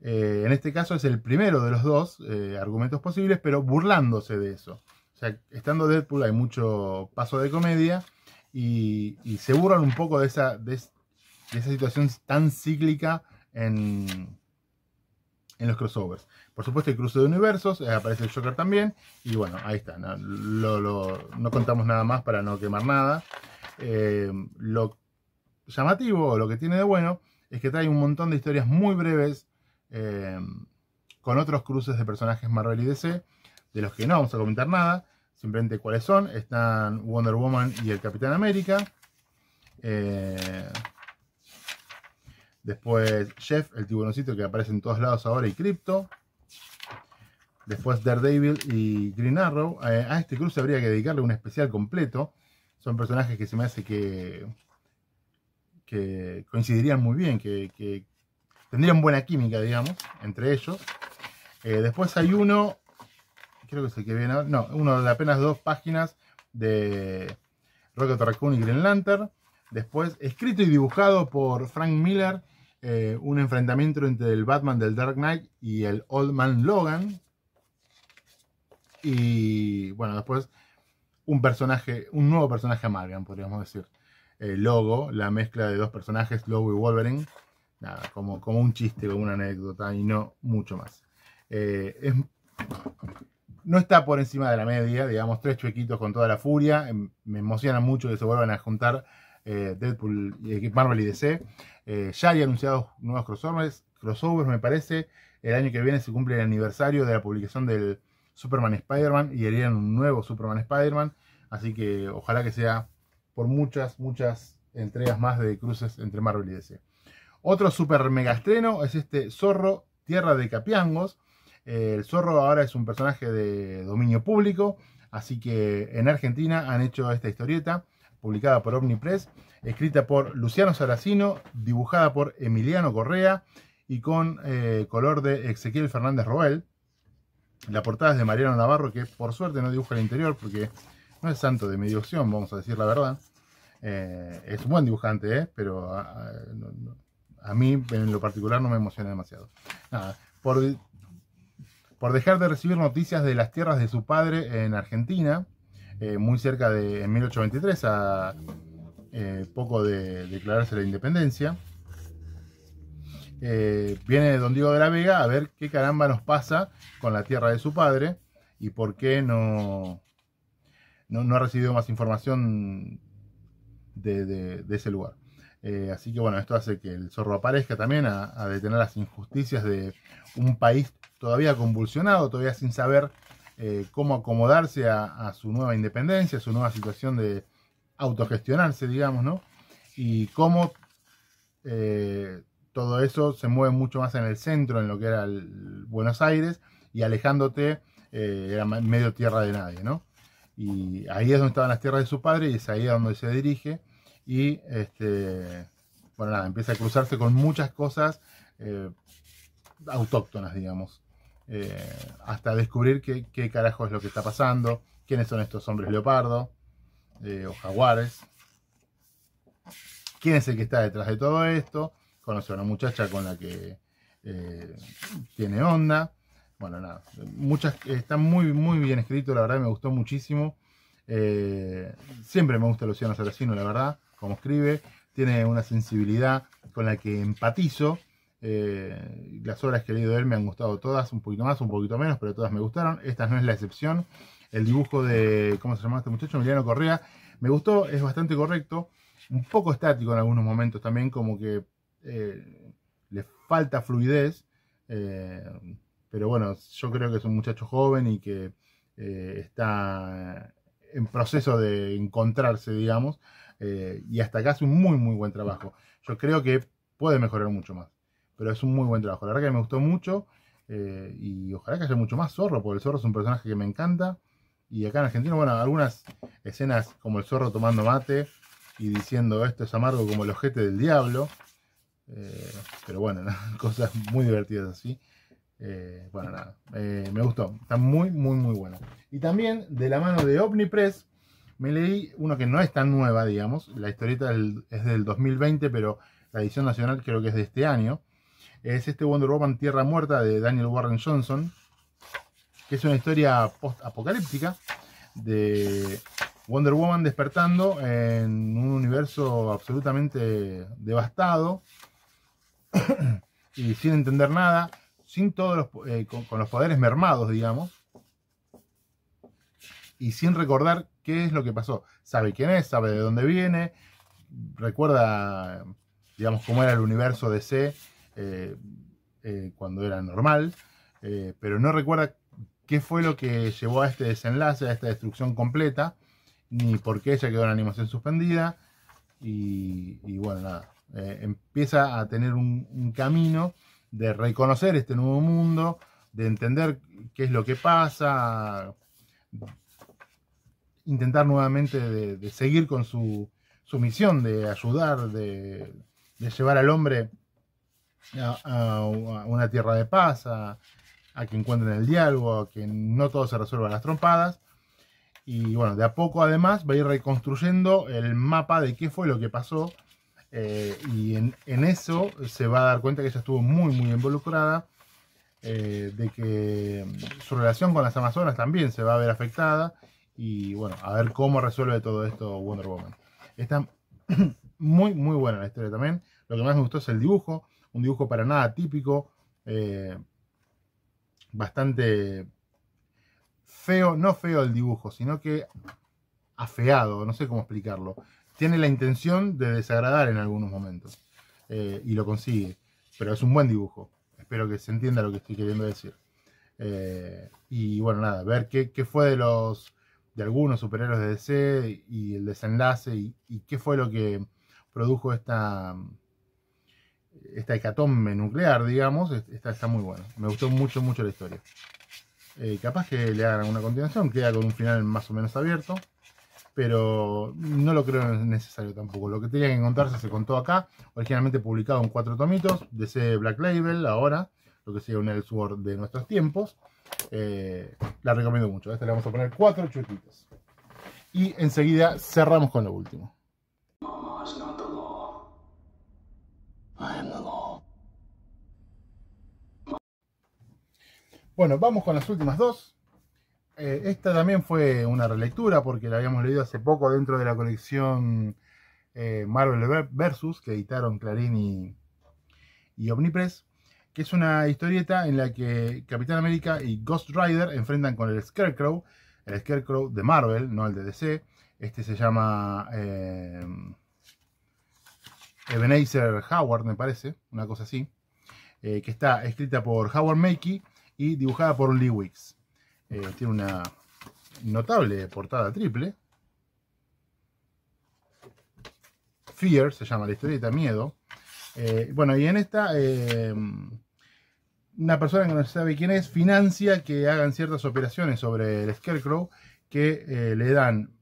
En este caso es el primero de los 2 argumentos posibles, pero burlándose de eso. O sea, estando Deadpool hay mucho paso de comedia y se burlan un poco de esa situación tan cíclica en los crossovers. Por supuesto hay cruce de universos, aparece el Joker también, y bueno, ahí está. No contamos nada más para no quemar nada. Lo llamativo, lo que tiene de bueno, es que trae un montón de historias muy breves con otros cruces de personajes Marvel y DC, de los que no vamos a comentar nada, simplemente cuáles son. Están Wonder Woman y el Capitán América. Después Jeff, el tiburoncito que aparece en todos lados ahora, y Crypto. Después Daredevil y Green Arrow. A este cruce habría que dedicarle un especial completo. Son personajes que se me hace que coincidirían muy bien, que tendrían buena química, digamos, entre ellos. Después hay uno, creo que es el que viene ahora, no, uno de apenas 2 páginas de Rocket Raccoon y Green Lantern. Después, escrito y dibujado por Frank Miller, un enfrentamiento entre el Batman del Dark Knight y el Old Man Logan. Y bueno, después un nuevo personaje Amalgam, podríamos decir. Logo, la mezcla de 2 personajes, Lobo y Wolverine. Nada, como un chiste, como una anécdota y no mucho más. No está por encima de la media, digamos, 3 chuequitos con toda la furia. Me emociona mucho que se vuelvan a juntar Deadpool, Marvel y DC. Ya hay anunciados nuevos crossovers, me parece. El año que viene se cumple el aniversario de la publicación del Superman Spider-Man y harían un nuevo Superman Spider-Man. Así que ojalá que sea por muchas entregas más de cruces entre Marvel y DC. Otro super mega estreno es este Zorro, Tierra de Capiangos. El Zorro ahora es un personaje de dominio público, así que en Argentina han hecho esta historieta, publicada por Omnipress, escrita por Luciano Saracino, dibujada por Emiliano Correa y con color de Ezequiel Fernández Roel. La portada es de Mariano Navarro, que por suerte no dibuja el interior porque no es santo de mi devoción, vamos a decir la verdad. Es un buen dibujante, pero a mí en lo particular no me emociona demasiado. Nada, por dejar de recibir noticias de las tierras de su padre en Argentina, muy cerca de en 1823, a poco de declararse la independencia, viene don Diego de la Vega a ver qué caramba nos pasa con la tierra de su padre y por qué no ha recibido más información de ese lugar. Así que bueno, esto hace que el Zorro aparezca también a detener las injusticias de un país todavía convulsionado, todavía sin saber cómo acomodarse a su nueva independencia, a su nueva situación de autogestionarse, digamos, ¿no? Y cómo todo eso se mueve mucho más en el centro, en lo que era el Buenos Aires, y alejándote era medio tierra de nadie, ¿no? Y ahí es donde estaban las tierras de su padre y es ahí a donde se dirige. Y bueno, nada, empieza a cruzarse con muchas cosas autóctonas, digamos, hasta descubrir qué carajo es lo que está pasando, quiénes son estos hombres leopardo o jaguares, quién es el que está detrás de todo esto. Conoce a una muchacha con la que tiene onda. Bueno, nada, está muy bien escrito, la verdad me gustó muchísimo. Siempre me gusta Luciano Saracino, la verdad, como escribe, tiene una sensibilidad con la que empatizo. Las obras que he leído de él me han gustado todas, un poquito más, un poquito menos, pero todas me gustaron. Esta no es la excepción. El dibujo de, ¿cómo se llama este muchacho? Emiliano Correa, me gustó, es bastante correcto, un poco estático en algunos momentos también, como que le falta fluidez, pero bueno, yo creo que es un muchacho joven y que está en proceso de encontrarse, digamos, y hasta acá hace un muy, muy buen trabajo. Yo creo que puede mejorar mucho más, pero es un muy buen trabajo. La verdad que me gustó mucho, y ojalá que haya mucho más Zorro, porque el Zorro es un personaje que me encanta. Y acá en Argentina, bueno, algunas escenas como el Zorro tomando mate y diciendo esto es amargo como el ojete del diablo. Pero bueno, ¿no? Cosas muy divertidas así. Bueno, nada, me gustó. Está muy, muy, muy bueno. Y también, de la mano de Omnipress, me leí uno que no es tan nueva, digamos. La historieta es del 2020, pero la edición nacional creo que es de este año. Es este Wonder Woman Tierra Muerta de Daniel Warren Johnson, que es una historia post-apocalíptica de Wonder Woman despertando en un universo absolutamente devastado y sin entender nada, sin todos los, con los poderes mermados, digamos, y sin recordar qué es lo que pasó. Sabe quién es, sabe de dónde viene, recuerda, digamos, cómo era el universo DC cuando era normal, pero no recuerda qué fue lo que llevó a este desenlace, a esta destrucción completa, ni por qué ella quedó en animación suspendida. Y bueno, nada, empieza a tener un camino de reconocer este nuevo mundo, de entender qué es lo que pasa, intentar nuevamente de seguir con su misión de ayudar, de llevar al hombre a una tierra de paz, a que encuentren el diálogo, a que no todo se resuelva a las trompadas. Y bueno, de a poco además va a ir reconstruyendo el mapa de qué fue lo que pasó, y en eso se va a dar cuenta que ella estuvo muy, muy involucrada, de que su relación con las Amazonas también se va a ver afectada, y bueno, a ver cómo resuelve todo esto Wonder Woman. Está muy, muy buena la historia también. Lo que más me gustó es el dibujo, un dibujo para nada típico, bastante feo, no feo el dibujo, sino que afeado, no sé cómo explicarlo. Tiene la intención de desagradar en algunos momentos, y lo consigue, pero es un buen dibujo. Espero que se entienda lo que estoy queriendo decir. Y bueno, nada, ver qué fue de algunos superhéroes de DC y el desenlace y qué fue lo que produjo esta hecatombe nuclear, digamos, está muy bueno. Me gustó mucho, mucho la historia. Capaz que le hagan una continuación, queda con un final más o menos abierto, pero no lo creo necesario tampoco. Lo que tenía que encontrarse se contó acá, originalmente publicado en 4 tomitos, DC Black Label, ahora, lo que sería un Elseworld de nuestros tiempos. La recomiendo mucho. A esta le vamos a poner 4 chutitos. Y enseguida cerramos con lo último. Bueno, vamos con las últimas dos. Esta también fue una relectura porque la habíamos leído hace poco dentro de la colección Marvel vs. que editaron Clarín y Omnipress, que es una historieta en la que Capitán América y Ghost Rider enfrentan con el Scarecrow de Marvel, no el de DC. Este se llama Ebenezer Howard, me parece, una cosa así, que está escrita por Howard Makey y dibujada por Lee Wicks. Tiene una notable portada triple. Fear se llama la historieta, Miedo. Bueno, y en esta una persona que no sabe quién es financia que hagan ciertas operaciones sobre el Scarecrow que le dan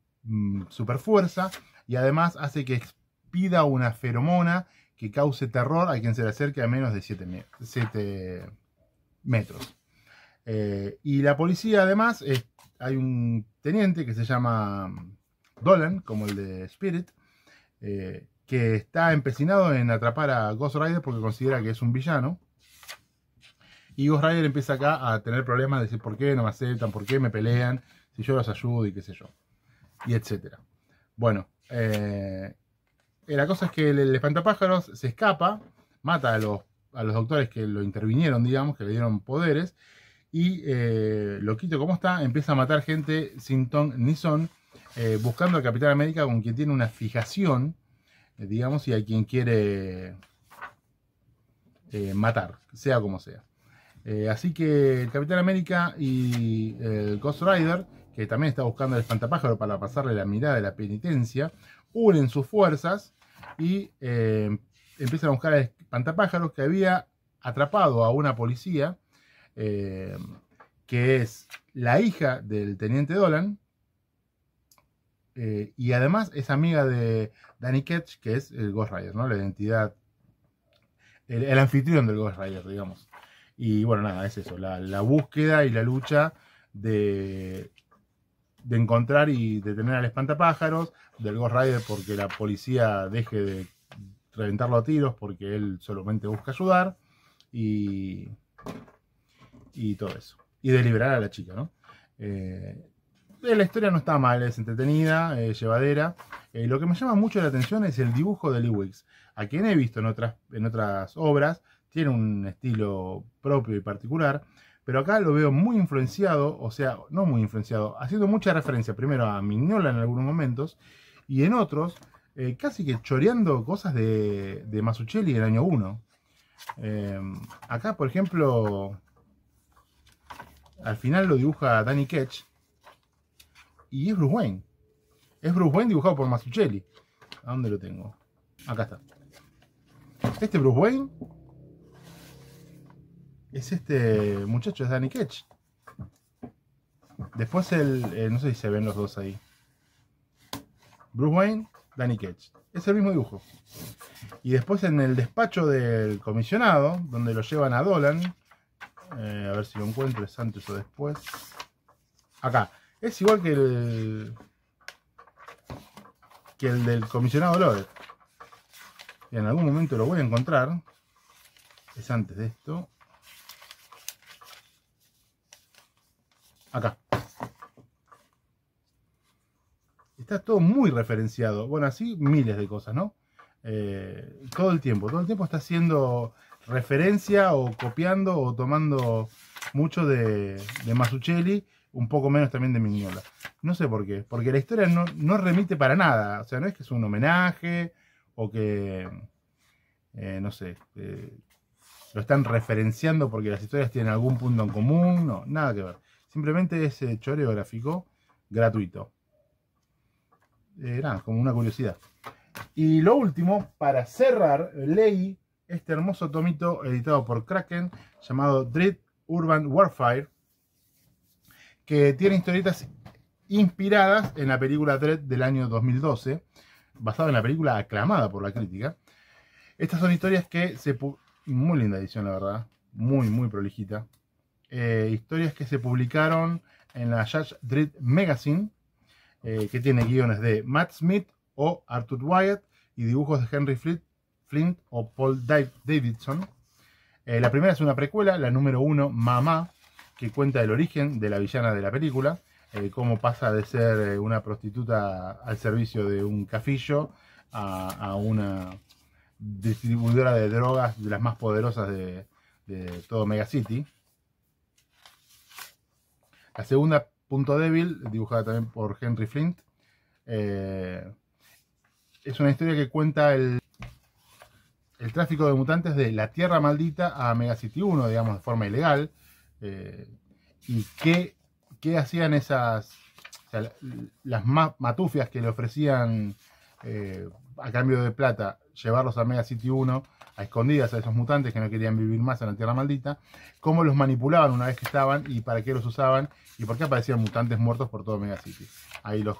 super fuerza y además hace que expida una feromona que cause terror a quien se le acerque a menos de 7 metros. Y la policía además, hay un teniente que se llama Dolan, como el de Spirit, que está empecinado en atrapar a Ghost Rider porque considera que es un villano. Y Ghost Rider empieza acá a tener problemas de decir por qué no me aceptan, por qué me pelean, si yo los ayudo y qué sé yo, y etcétera. Bueno, la cosa es que el espantapájaros se escapa, mata a los doctores que lo intervinieron, digamos, que le dieron poderes, y loquito como está, empieza a matar gente sin ton ni son, buscando al Capitán América con quien tiene una fijación, digamos, y a quien quiere matar, sea como sea. Así que el Capitán América y el Ghost Rider, que también está buscando el espantapájaro para pasarle la mirada de la penitencia, unen sus fuerzas y empiezan a buscar al espantapájaro que había atrapado a una policía, que es la hija del teniente Dolan, y además es amiga de Danny Ketch, que es el Ghost Rider, ¿no? La identidad, el anfitrión del Ghost Rider, digamos. Y bueno, nada, es eso, la búsqueda y la lucha de encontrar y detener al espantapájaros, del Ghost Rider porque la policía deje de reventarlo a tiros porque él solamente busca ayudar, y todo eso. Y de liberar a la chica, ¿no? La historia no está mal, es entretenida, llevadera. Lo que me llama mucho la atención es el dibujo de Lee Wicks, a quien he visto en otras obras. Tiene un estilo propio y particular, pero acá lo veo muy influenciado, o sea, no muy influenciado, haciendo mucha referencia primero a Mignola en algunos momentos, y en otros, casi que choreando cosas de Mazzucchelli del año 1. Acá, por ejemplo, al final lo dibuja Danny Ketch, y es Bruce Wayne. Es Bruce Wayne dibujado por Mazzucchelli. ¿A dónde lo tengo? Acá está. Este Bruce Wayne es este muchacho, es Danny Ketch. Después no sé si se ven los dos ahí. Bruce Wayne, Danny Ketch. Es el mismo dibujo. Y después en el despacho del comisionado, donde lo llevan a Dolan. A ver si lo encuentro, es antes o después. Acá. Es igual que el del comisionado Loeb. Y en algún momento lo voy a encontrar. Es antes de esto. Acá. Está todo muy referenciado. Bueno, así miles de cosas, ¿no? Todo el tiempo está haciendo referencia o copiando o tomando mucho de Mazzucchelli, un poco menos también de Mignola. No sé por qué, porque la historia no remite para nada. O sea, no es que es un homenaje o que, no sé, lo están referenciando porque las historias tienen algún punto en común. No, nada que ver. Simplemente es choreo gráfico gratuito. Nada, como una curiosidad. Y lo último, para cerrar, leí este hermoso tomito editado por Kraken llamado Dread Urban Warfare, que tiene historietas inspiradas en la película Dread del año 2012, basada en la película aclamada por la crítica. Estas son historias que muy linda edición, la verdad, muy prolijita. Historias que se publicaron en la Judge Dredd Magazine, que tiene guiones de Matt Smith o Arthur Wyatt y dibujos de Henry Flint o Paul Davidson. La primera es una precuela, la número 1, Mamá, que cuenta el origen de la villana de la película, cómo pasa de ser una prostituta al servicio de un cafillo a una distribuidora de drogas de las más poderosas de todo Megacity. La segunda, Punto Débil, dibujada también por Henry Flint, es una historia que cuenta el tráfico de mutantes de la Tierra Maldita a Megacity 1, digamos, de forma ilegal. Y qué hacían esas, o sea, las matufias que le ofrecían a cambio de plata, llevarlos a Megacity 1 a escondidas a esos mutantes que no querían vivir más en la Tierra Maldita, cómo los manipulaban una vez que estaban y para qué los usaban y por qué aparecían mutantes muertos por todo Megacity. Ahí los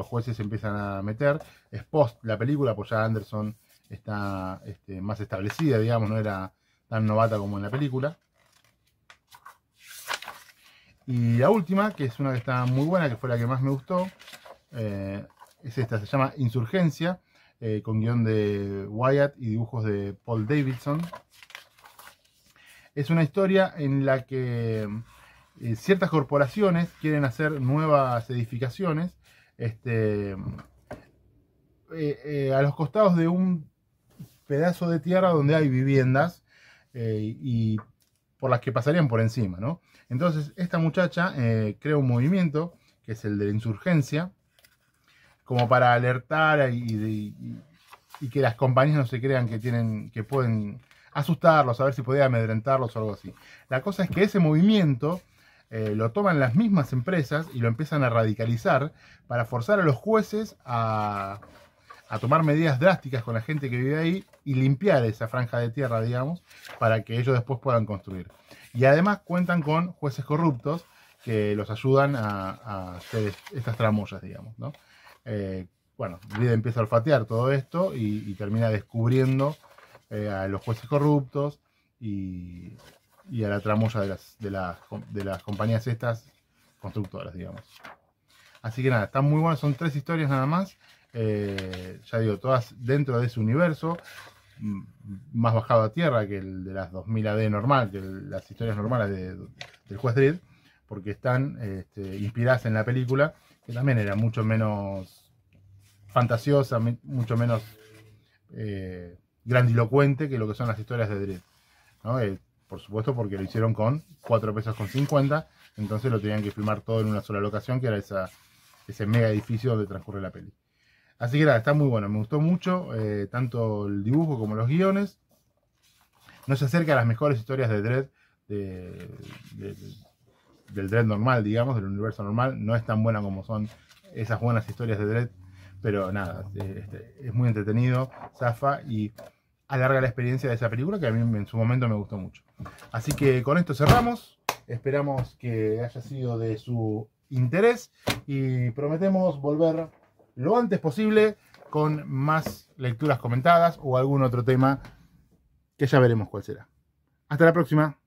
jueces se empiezan a meter. Es post la película, pues ya Anderson está más establecida, digamos, no era tan novata como en la película. Y la última, que es una que está muy buena, que fue la que más me gustó, es esta, se llama Insurgencia, con guión de Wyatt y dibujos de Paul Davidson. Es una historia en la que ciertas corporaciones quieren hacer nuevas edificaciones a los costados de un pedazo de tierra donde hay viviendas y por las que pasarían por encima, ¿no? Entonces esta muchacha crea un movimiento que es el de la insurgencia, como para alertar y que las compañías no se crean que pueden asustarlos, a ver si podía amedrentarlos o algo así. La cosa es que ese movimiento lo toman las mismas empresas y lo empiezan a radicalizar para forzar a los jueces a tomar medidas drásticas con la gente que vive ahí y limpiar esa franja de tierra, digamos, para que ellos después puedan construir. Y además cuentan con jueces corruptos que los ayudan a hacer estas tramoyas, digamos, ¿no? Bueno, Dredd empieza a olfatear todo esto y termina descubriendo a los jueces corruptos y a la tramoya de las compañías estas constructoras, digamos. Así que nada, están muy buenas, son 3 historias nada más. Ya digo, todas dentro de ese universo, más bajado a tierra que el de las 2000 AD normal, que las historias normales del juez Dredd, porque están inspiradas en la película, que también era mucho menos fantasiosa, mucho menos grandilocuente que lo que son las historias de Dredd, ¿no? Por supuesto porque lo hicieron con 4 pesos con 50, entonces lo tenían que filmar todo en una sola locación, que era ese mega edificio donde transcurre la peli. Así que nada, está muy bueno, me gustó mucho, tanto el dibujo como los guiones. No se acerca a las mejores historias de Dredd, del Dredd normal, digamos, del universo normal. No es tan buena como son esas buenas historias de Dredd, pero nada, es muy entretenido, zafa y alarga la experiencia de esa película que a mí en su momento me gustó mucho. Así que con esto cerramos, esperamos que haya sido de su interés y prometemos volver lo antes posible con más lecturas comentadas o algún otro tema que ya veremos cuál será. Hasta la próxima.